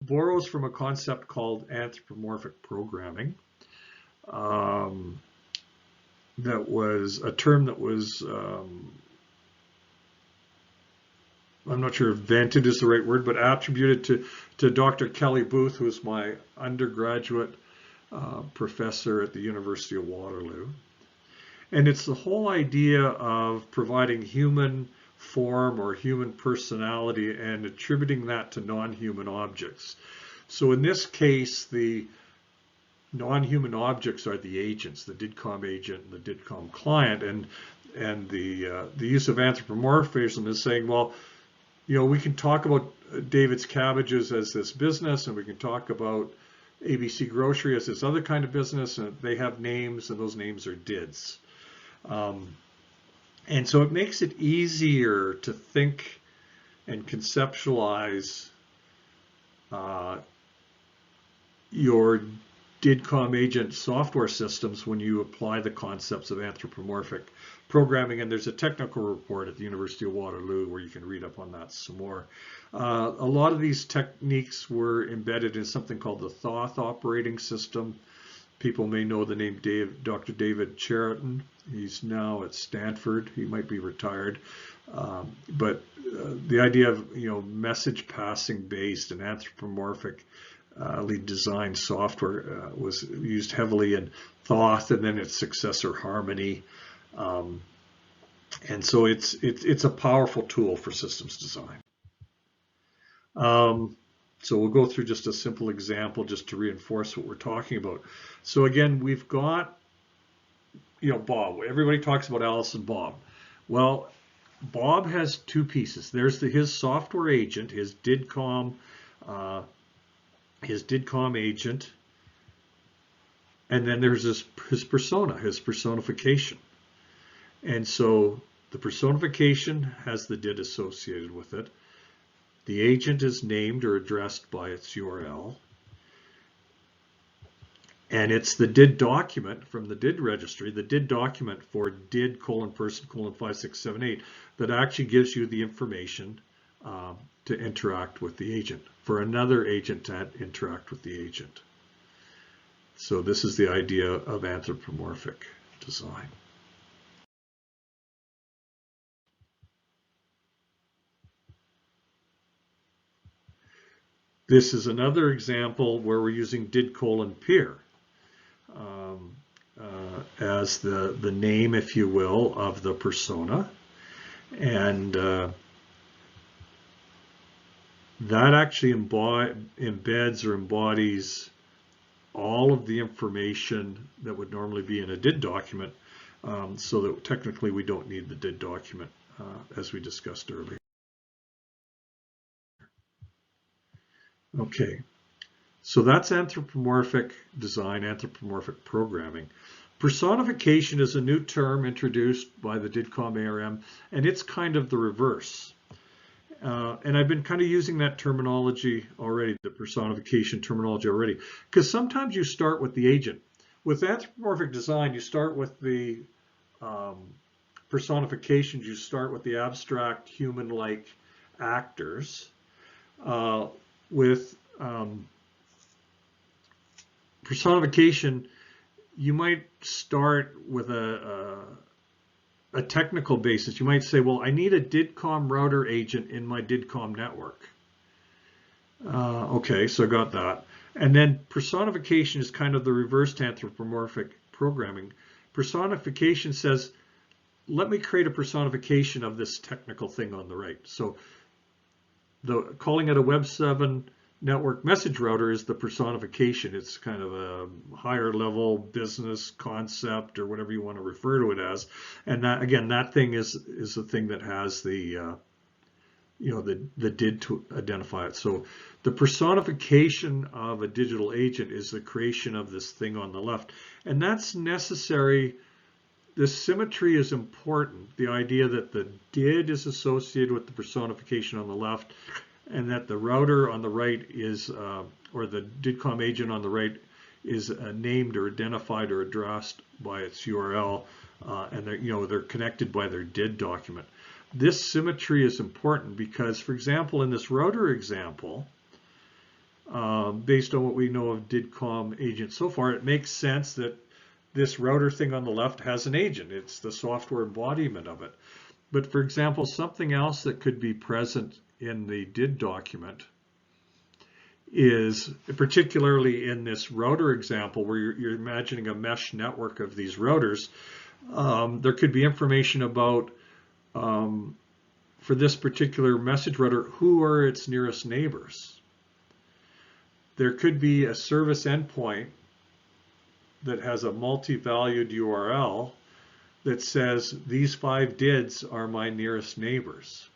borrows from a concept called anthropomorphic programming. That was a term that was, I'm not sure if invented is the right word, but attributed to Dr. Kelly Booth, who was my undergraduate professor at the University of Waterloo. And it's the whole idea of providing human form or human personality and attributing that to non-human objects. So in this case, the non-human objects are the agents, the DIDComm agent and the DIDComm client, and the use of anthropomorphism is saying, well, we can talk about David's Cabbages as this business, and we can talk about ABC Grocery as this other kind of business, and they have names, and those names are DIDs. And so it makes it easier to think and conceptualize your DIDComm agent software systems when you apply the concepts of anthropomorphic programming, and there's a technical report at the University of Waterloo where you can read up on that some more. A lot of these techniques were embedded in something called the Thoth operating system. People may know the name Dr. David Cheriton. He's now at Stanford. He might be retired. But the idea of message passing based and anthropomorphic designed software was used heavily in Thoth and then its successor Harmony. And so it's a powerful tool for systems design. So we'll go through just a simple example just to reinforce what we're talking about. So again, we've got, Bob. Everybody talks about Alice and Bob. Well, Bob has two pieces. There's his software agent, his DIDComm agent, and then there's his persona, his personification. And so the personification has the DID associated with it. The agent is named or addressed by its URL. And it's the DID document from the DID registry, the DID document for DID:person:5678 that actually gives you the information to interact with the agent, for another agent to interact with the agent. So this is the idea of anthropomorphic design. This is another example where we're using DID::peer as the name, if you will, of the persona. And that actually embeds or embodies all of the information that would normally be in a DID document, so that technically we don't need the DID document, as we discussed earlier. Okay, so that's anthropomorphic design, anthropomorphic programming. Personification is a new term introduced by the DIDComm-ARM, and it's kind of the reverse. And I've been kind of using that terminology already, the personification terminology already, because sometimes you start with the agent. With anthropomorphic design, you start with the personifications, you start with the abstract human-like actors. With personification, you might start with a technical basis. You might say, well, I need a DIDComm router agent in my DIDComm network. Okay, so I got that. And then personification is kind of the reverse to anthropomorphic programming. Personification says, let me create a personification of this technical thing on the right. So calling it a Web 7 network message router is the personification. It's kind of a higher level business concept or whatever you want to refer to it as. And that, again, that thing is the thing that has the the DID to identify it. So the personification of a digital agent is the creation of this thing on the left. And that's necessary. The symmetry is important. The idea that the DID is associated with the personification on the left, and that the router on the right is, or the DIDComm agent on the right is named or identified or addressed by its URL, and they're connected by their DID document. This symmetry is important because, for example, in this router example, based on what we know of DIDComm agent so far, it makes sense that this router thing on the left has an agent. It's the software embodiment of it. But for example, something else that could be present in the DID document is, particularly in this router example where you're imagining a mesh network of these routers, there could be information about, for this particular message router, who are its nearest neighbors. There could be a service endpoint that has a multi-valued URL that says these 5 DIDs are my nearest neighbors.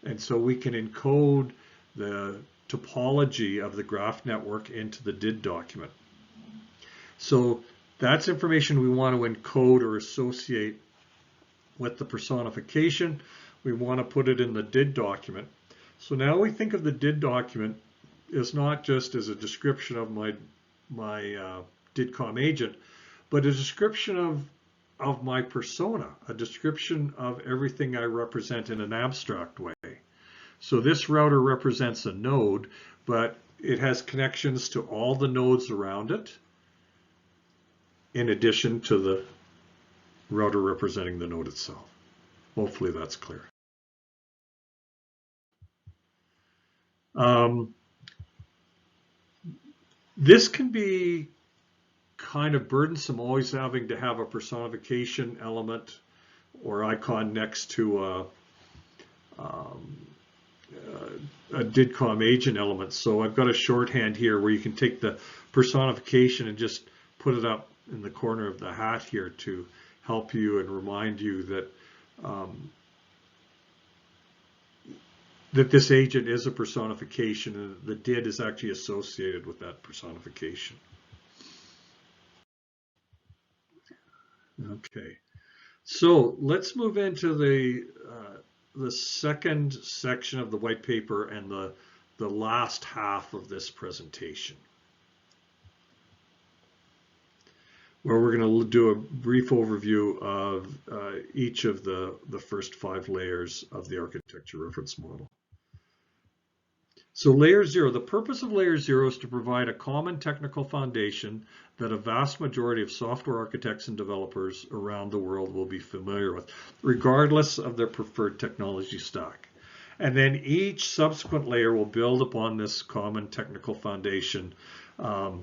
And so we can encode the topology of the graph network into the DID document. So that's information we want to encode or associate with the personification. We want to put it in the DID document. So now we think of the DID document as not just as a description of my DIDComm agent, but a description of of my persona, a description of everything I represent in an abstract way. So this router represents a node, but it has connections to all the nodes around it, in addition to the router representing the node itself. Hopefully that's clear. This can be kind of burdensome, always having to have a personification element or icon next to a DIDComm agent element. So I've got a shorthand here where you can take the personification and just put it up in the corner of the hat here to help you and remind you that that this agent is a personification and the DID is actually associated with that personification. Okay, so let's move into the second section of the white paper and the last half of this presentation, where we're going to do a brief overview of each of the first 5 layers of the architecture reference model. So layer 0, the purpose of layer 0 is to provide a common technical foundation that a vast majority of software architects and developers around the world will be familiar with, regardless of their preferred technology stack. And then each subsequent layer will build upon this common technical foundation, as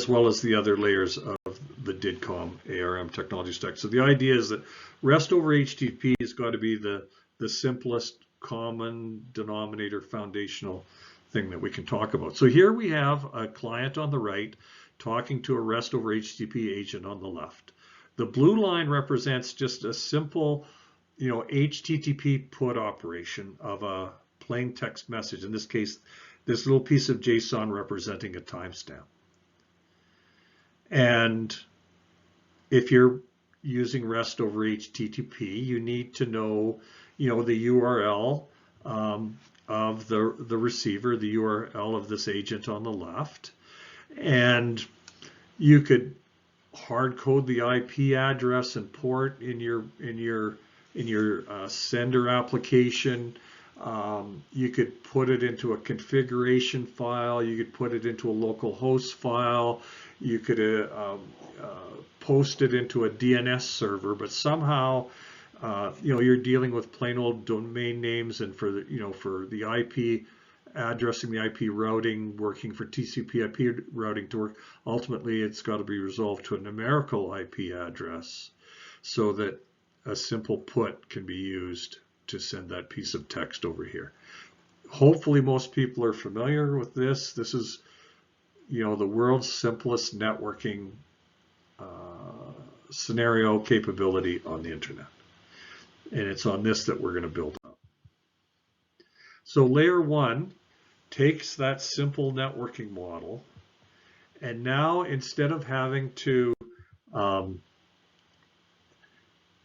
well as the other layers of the DIDComm-ARM technology stack. So the idea is that REST over HTTP has got to be the simplest common denominator foundational thing that we can talk about. So here we have a client on the right talking to a REST over HTTP agent on the left. The blue line represents just a simple, HTTP put operation of a plain text message. In this case, this little piece of JSON representing a timestamp. And if you're using REST over HTTP, you need to know, the URL of the receiver, the URL of this agent on the left, and you could hard code the IP address and port in your sender application. You could put it into a configuration file. You could put it into a local host file. You could post it into a DNS server, but somehow, you're dealing with plain old domain names, and for the IP addressing, the IP routing, working for TCP/IP routing to work. Ultimately, it's got to be resolved to a numerical IP address, so that a simple put can be used to send that piece of text over here. Hopefully, most people are familiar with this. This is, the world's simplest networking scenario capability on the internet. And it's on this that we're going to build up. So layer 1 takes that simple networking model, and now instead of having to somehow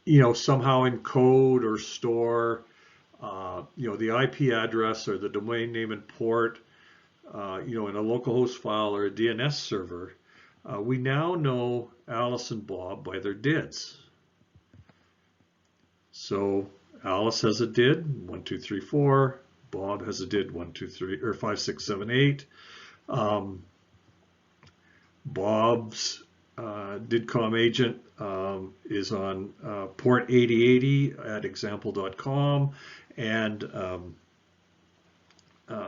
encode or store the IP address or the domain name and port in a localhost file or a DNS server, we now know Alice and Bob by their DIDs. So Alice has a DID 1 2 3 4. Bob has a DID 1 2 3 or 5 6 7 8. Bob's DIDComm agent is on port 8080 at example.com, and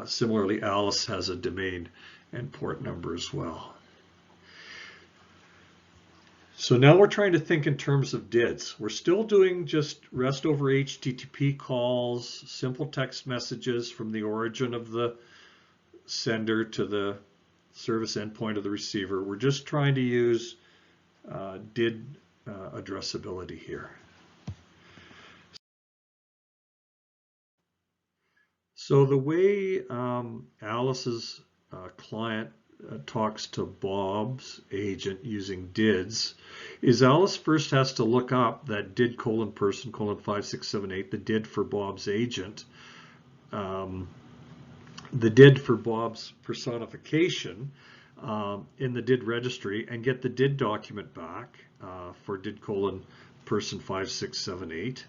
similarly, Alice has a domain and port number as well. So now we're trying to think in terms of DIDs. We're still doing just REST over HTTP calls, simple text messages from the origin of the sender to the service endpoint of the receiver. We're just trying to use DID addressability here. So the way Alice's client talks to Bob's agent using DIDs is Alice first has to look up that DID :person :5678, the DID for Bob's agent. The DID for Bob's personification in the DID registry and get the DID document back for DID person 5678.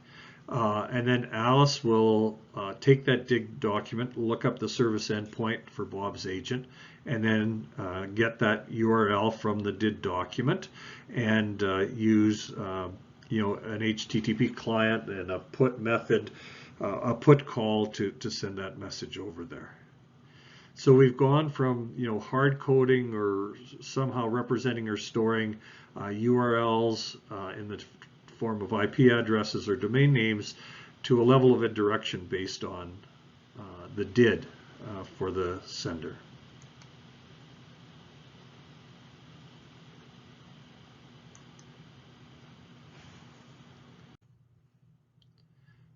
And then Alice will take that DID document, look up the service endpoint for Bob's agent, and then get that URL from the DID document and use an HTTP client and a put method, a put call to send that message over there. So we've gone from hard coding or somehow representing or storing URLs in the form of IP addresses or domain names to a level of indirection based on the DID for the sender.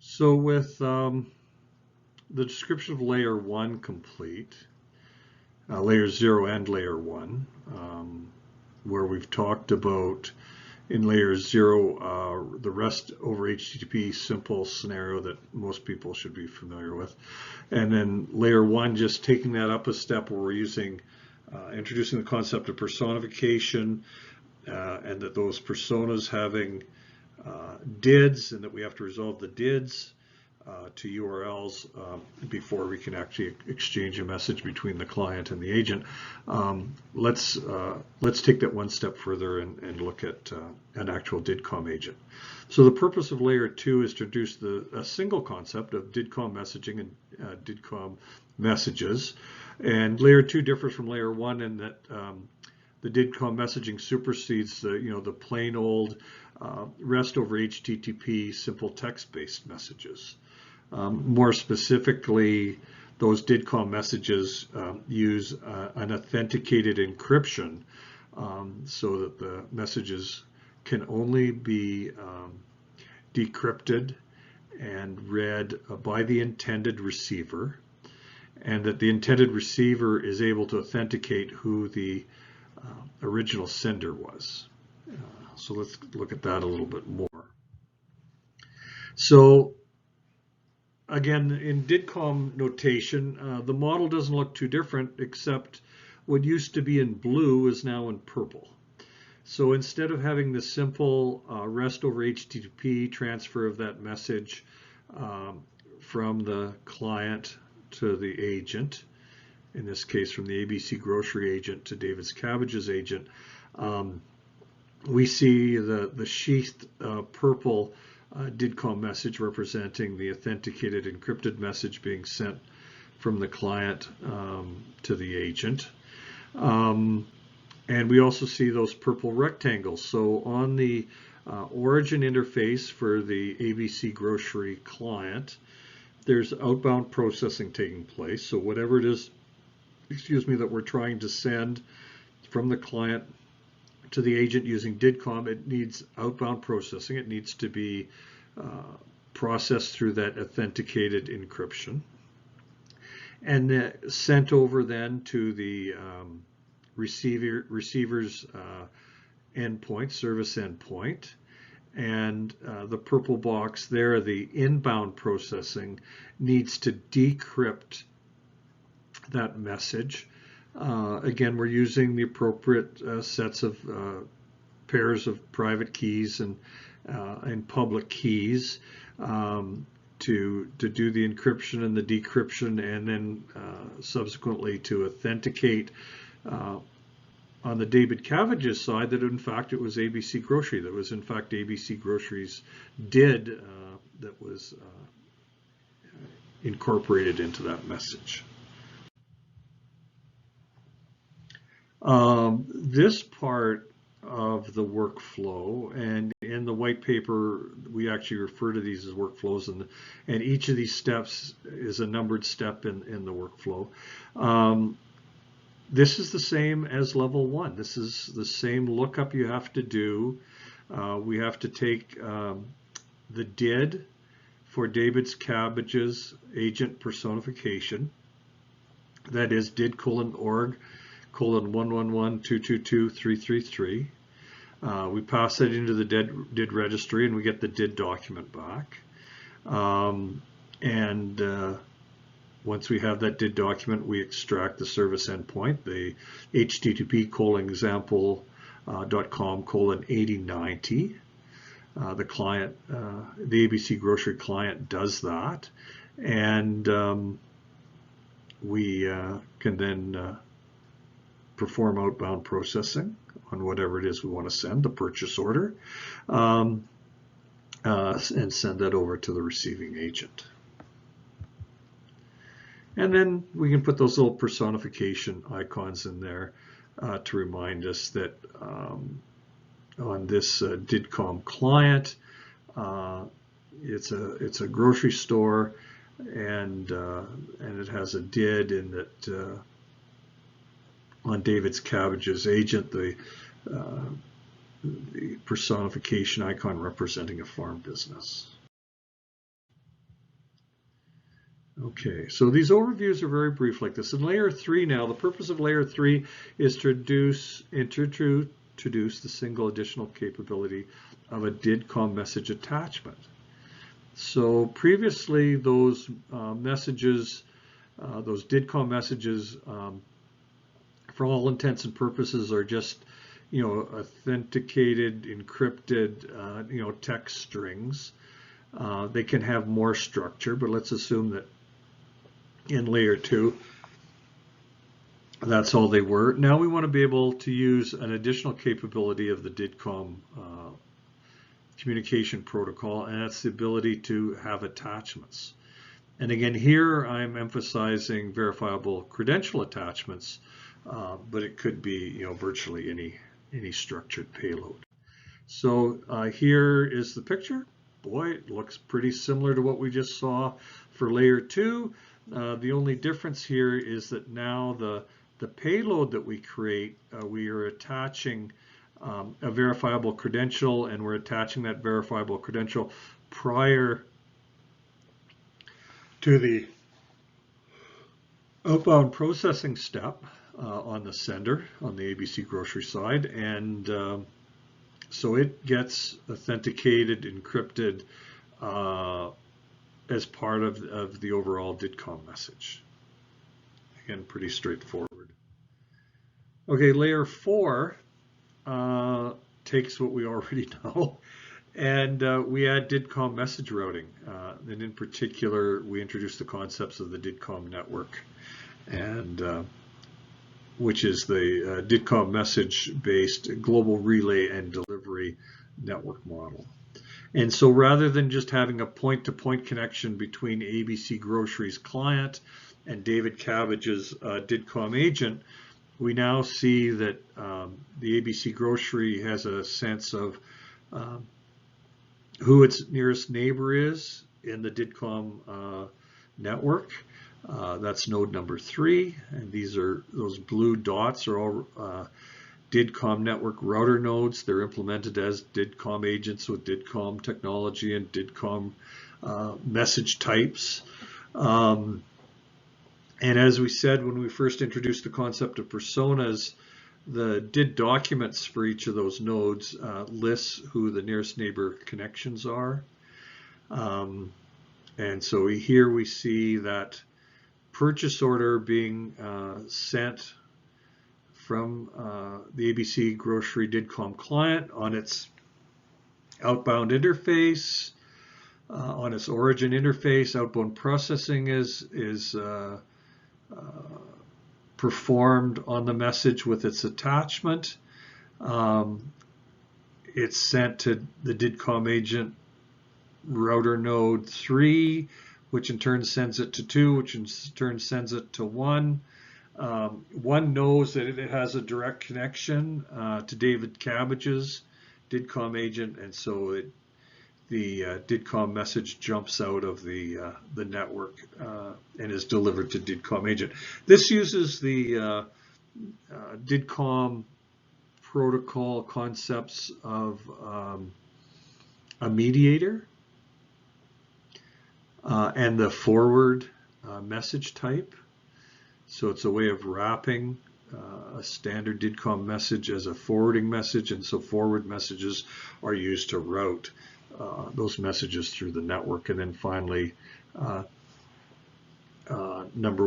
So with the description of layer 1 complete, layer 0 and layer 1, where we've talked about in layer 0 the REST over HTTP simple scenario that most people should be familiar with, and then layer 1 just taking that up a step where we're using introducing the concept of personification, and that those personas having DIDs, and that we have to resolve the DIDs to URLs before we can actually exchange a message between the client and the agent. Let's take that one step further and look at an actual DIDComm agent. So the purpose of layer 2 is to introduce a single concept of DIDComm messaging and DIDComm messages. And layer 2 differs from layer 1 in that the DIDComm messaging supersedes the plain old REST over HTTP simple text-based messages. More specifically, those DIDComm messages use an authenticated encryption so that the messages can only be decrypted and read by the intended receiver, and that the intended receiver is able to authenticate who the original sender was. So let's look at that a little bit more. So again, in DIDComm notation, the model doesn't look too different, except what used to be in blue is now in purple. So instead of having the simple REST over HTTP transfer of that message from the client to the agent, in this case from the ABC Grocery agent to David's Cabbages agent, we see the sheathed purple DIDComm message representing the authenticated encrypted message being sent from the client to the agent. And we also see those purple rectangles. So on the origin interface for the ABC Grocery client, there's outbound processing taking place. So whatever it is, that we're trying to send from the client to the agent using DIDComm, it needs outbound processing. It needs to be processed through that authenticated encryption and sent over then to the receiver's endpoint, service endpoint. And the purple box there, the inbound processing, needs to decrypt that message. Again, we're using the appropriate sets of pairs of private keys and public keys to do the encryption and the decryption, and then subsequently to authenticate on the David Cabbages side that in fact it was ABC Grocery, that was in fact ABC Grocery's DID that was incorporated into that message. This part of the workflow, and in the white paper we actually refer to these as workflows, and each of these steps is a numbered step in the workflow. This is the same as level 1. This is the same lookup you have to do. We have to take the DID for David's Cabbages agent personification, that is DID:org:111222333. We pass that into the DID registry and we get the DID document back. And once we have that DID document, we extract the service endpoint, the http://example.com:8090. The client, the ABC Grocery client does that, and we can then perform outbound processing on whatever it is we want to send, the purchase order, and send that over to the receiving agent. And then we can put those little personification icons in there to remind us that on this DIDComm client, it's a grocery store, and it has a DID in that on David's Cabbage's agent, the personification icon representing a farm business. Okay, so these overviews are very brief like this. In layer 3 now, the purpose of layer 3 is to introduce the single additional capability of a DIDComm message attachment. So previously those messages, those DIDComm messages, for all intents and purposes are just, authenticated, encrypted, text strings. They can have more structure, but let's assume that in layer 2, that's all they were. Now we want to be able to use an additional capability of the DIDComm communication protocol, and that's the ability to have attachments. And again, here I'm emphasizing verifiable credential attachments, but it could be, virtually any structured payload. So here is the picture. Boy, it looks pretty similar to what we just saw for layer 2. The only difference here is that now the payload that we create, we are attaching a verifiable credential, and we're attaching that verifiable credential prior to the outbound processing step on the sender, on the ABC Grocery side, and so it gets authenticated, encrypted as part of the overall DIDComm message. Again, pretty straightforward. Okay, layer 4 takes what we already know, and we add DIDComm message routing. And in particular, we introduce the concepts of the DIDComm network, and which is the DIDComm message-based global relay and delivery network model. And so rather than just having a point-to-point connection between ABC Grocery's client and David Cabbage's DIDComm agent, we now see that the ABC Grocery has a sense of who its nearest neighbor is in the DIDComm network. That's node number 3, and those blue dots are all DIDComm network router nodes. They're implemented as DIDComm agents with DIDComm technology and DIDComm message types. And as we said when we first introduced the concept of personas, the DID documents for each of those nodes lists who the nearest neighbor connections are. And so here we see that purchase order being sent from the ABC Grocery DIDComm client on its outbound interface, on its origin interface. Outbound processing is performed on the message with its attachment. It's sent to the DIDComm agent router node 3, which in turn sends it to 2, which in turn sends it to 1. 1 knows that it has a direct connection to David Cabbage's DIDComm agent, and so the DIDComm message jumps out of the network and is delivered to DIDComm agent. This uses the DIDComm protocol concepts of a mediator and the forward message type. So it's a way of wrapping a standard DIDComm message as a forwarding message, and so forward messages are used to route those messages through the network. And then finally, node number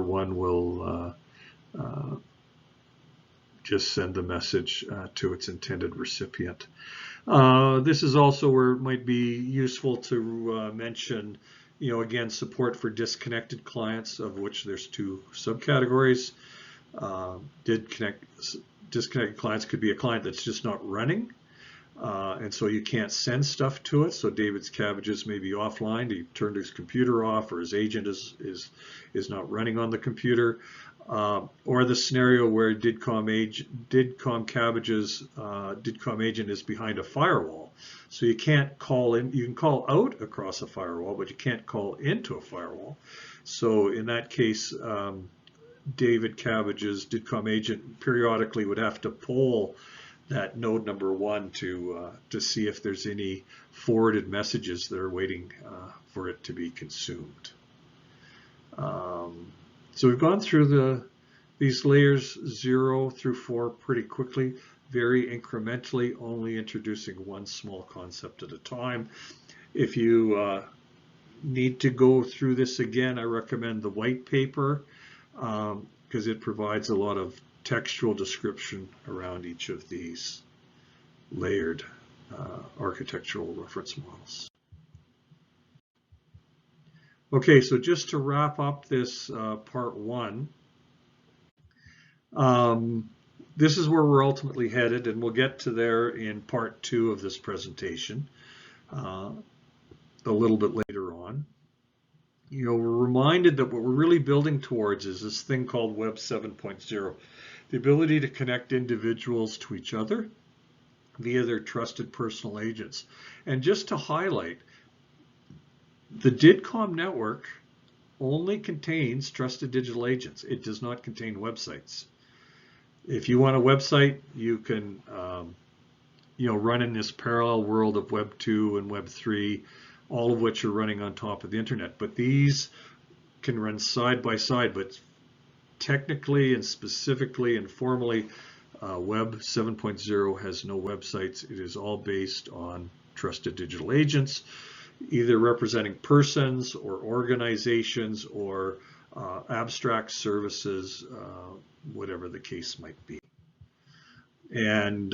one will just send the message to its intended recipient. This is also where it might be useful to mention, again, support for disconnected clients, of which there's two subcategories. Disconnected clients could be a client that's just not running, and so you can't send stuff to it. So David's Cabbages may be offline. He turned his computer off, or his agent is not running on the computer. Or the scenario where DIDComm Cabbages DIDComm agent is behind a firewall, so you can't call in. You can call out across a firewall, but you can't call into a firewall. So in that case, David Cabbages DIDComm agent periodically would have to poll that node number one to see if there's any forwarded messages that are waiting for it to be consumed. So we've gone through these layers 0 through 4 pretty quickly, very incrementally, only introducing one small concept at a time. If you need to go through this again, I recommend the white paper because it provides a lot of textual description around each of these layered architectural reference models. Okay, so just to wrap up this part 1, this is where we're ultimately headed, and we'll get to there in part 2 of this presentation a little bit later on. We're reminded that what we're really building towards is this thing called Web 7.0, the ability to connect individuals to each other via their trusted personal agents. And just to highlight, the DIDComm network only contains trusted digital agents. It does not contain websites. If you want a website, you can run in this parallel world of Web 2 and Web 3, all of which are running on top of the internet. But these can run side by side, but technically and specifically and formally, Web 7.0 has no websites. It is all based on trusted digital agents, either representing persons or organizations or abstract services, whatever the case might be. And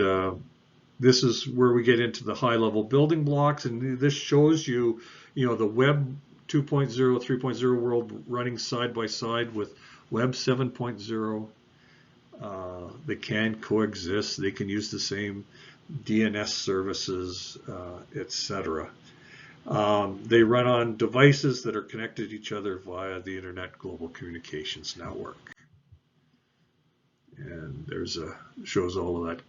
this is where we get into the high-level building blocks, and this shows you, the Web 2.0, 3.0 world running side by side with Web 7.0. They can coexist. They can use the same DNS services, etc. They run on devices that are connected to each other via the Internet Global Communications Network. And shows all of that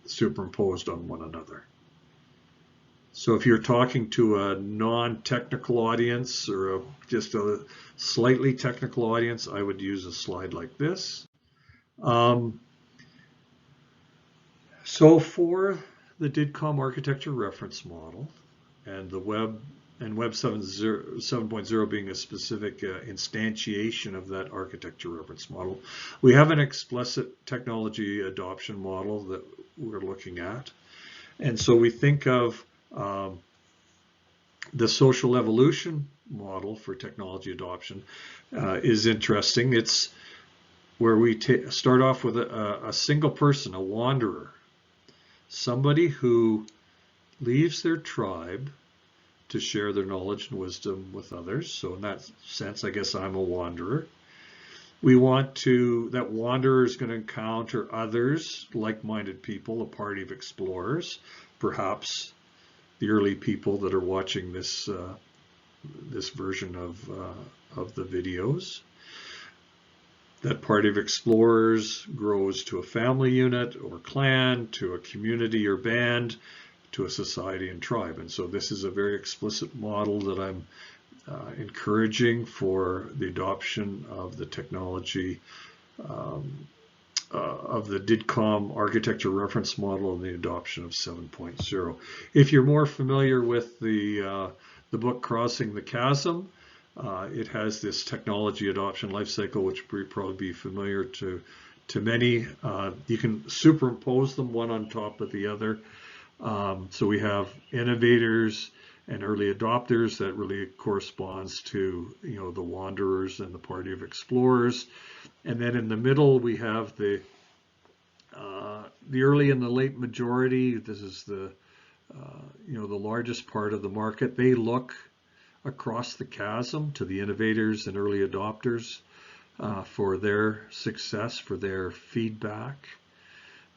superimposed on one another. So if you're talking to a non-technical audience or just a slightly technical audience, I would use a slide like this. So for the DIDComm architecture reference model and the Web 7.0 being a specific instantiation of that architecture reference model, we have an explicit technology adoption model that we're looking at. And so we think of the social evolution model for technology adoption is interesting. It's where we start off with a single person, a wanderer, somebody who leaves their tribe to share their knowledge and wisdom with others. So in that sense, I guess I'm a wanderer. We want that wanderer is going to encounter others, like-minded people, a party of explorers, perhaps the early people that are watching this this version of the videos. That party of explorers grows to a family unit or clan, to a community or band, to a society and tribe. And so this is a very explicit model that I'm encouraging for the adoption of the technology of the DIDComm architecture reference model and the adoption of 7.0. If you're more familiar with the book Crossing the Chasm, it has this technology adoption lifecycle, which would probably be familiar to many. You can superimpose them one on top of the other. So we have innovators and early adopters. That really corresponds to, the wanderers and the party of explorers. And then in the middle we have the early and the late majority. This is the the largest part of the market. They look across the chasm to the innovators and early adopters for their success, for their feedback,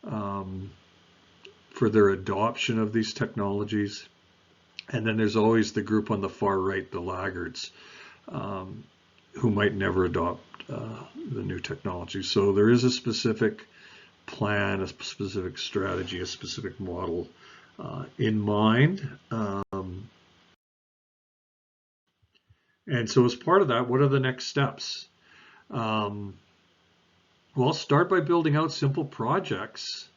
for their adoption of these technologies. And then there's always the group on the far right, the laggards, who might never adopt the new technology. So there is a specific plan, a specific strategy, a specific model in mind. And so as part of that, what are the next steps? Well, start by building out simple projects.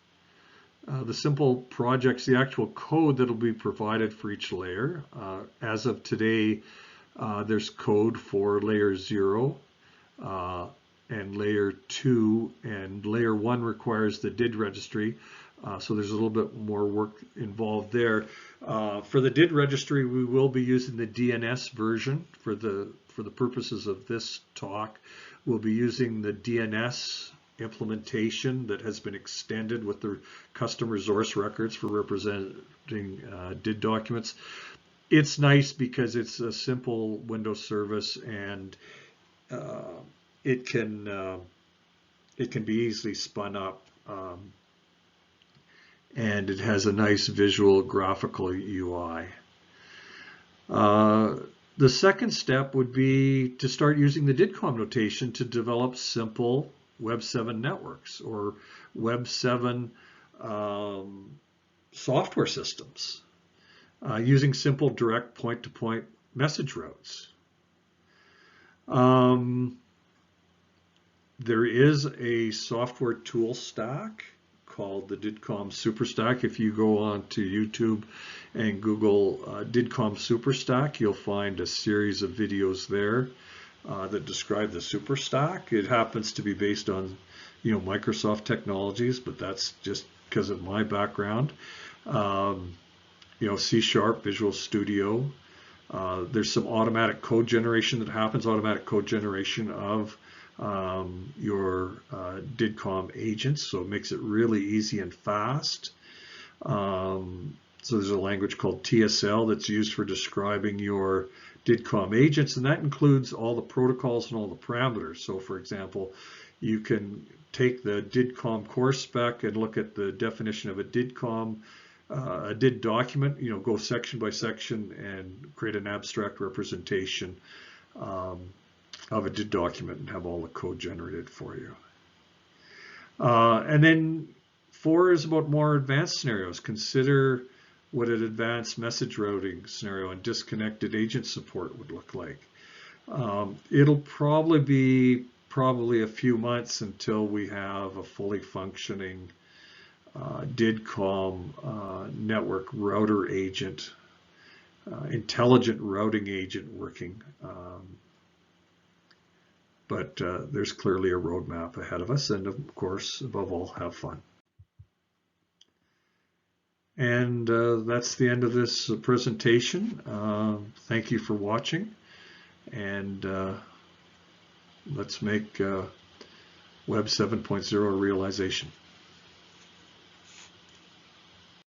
The simple projects, the actual code that will be provided for each layer. As of today, there's code for layer 0 and layer 2, and layer 1 requires the DID registry. So there's a little bit more work involved there. For the DID registry, we will be using the DNS version for the purposes of this talk. We'll be using the DNS implementation that has been extended with the custom resource records for representing DID documents. It's nice because it's a simple Windows service, and it can be easily spun up. And it has a nice visual graphical UI. The second step would be to start using the DIDComm notation to develop simple Web 7 networks or Web 7 software systems using simple direct point-to-point message routes. There is a software tool stack called the DIDComm Superstack. If you go on to YouTube and Google DIDComm Superstack, you'll find a series of videos there that describe the Superstack. It happens to be based on, Microsoft technologies, but that's just because of my background. C#, Visual Studio. There's some automatic code generation that happens, automatic code generation of your DIDComm agents, so it makes it really easy and fast. So there's a language called TSL that's used for describing your DIDComm agents, and that includes all the protocols and all the parameters. So for example, you can take the DIDComm core spec and look at the definition of a DIDComm, a DID document, go section by section and create an abstract representation of a DID document and have all the code generated for you. And then 4 is about more advanced scenarios. Consider what an advanced message routing scenario and disconnected agent support would look like. It'll probably be a few months until we have a fully functioning DIDComm network router agent, intelligent routing agent working. But there's clearly a roadmap ahead of us, and of course, above all, have fun. And that's the end of this presentation. Thank you for watching, and let's make Web 7.0 a realization.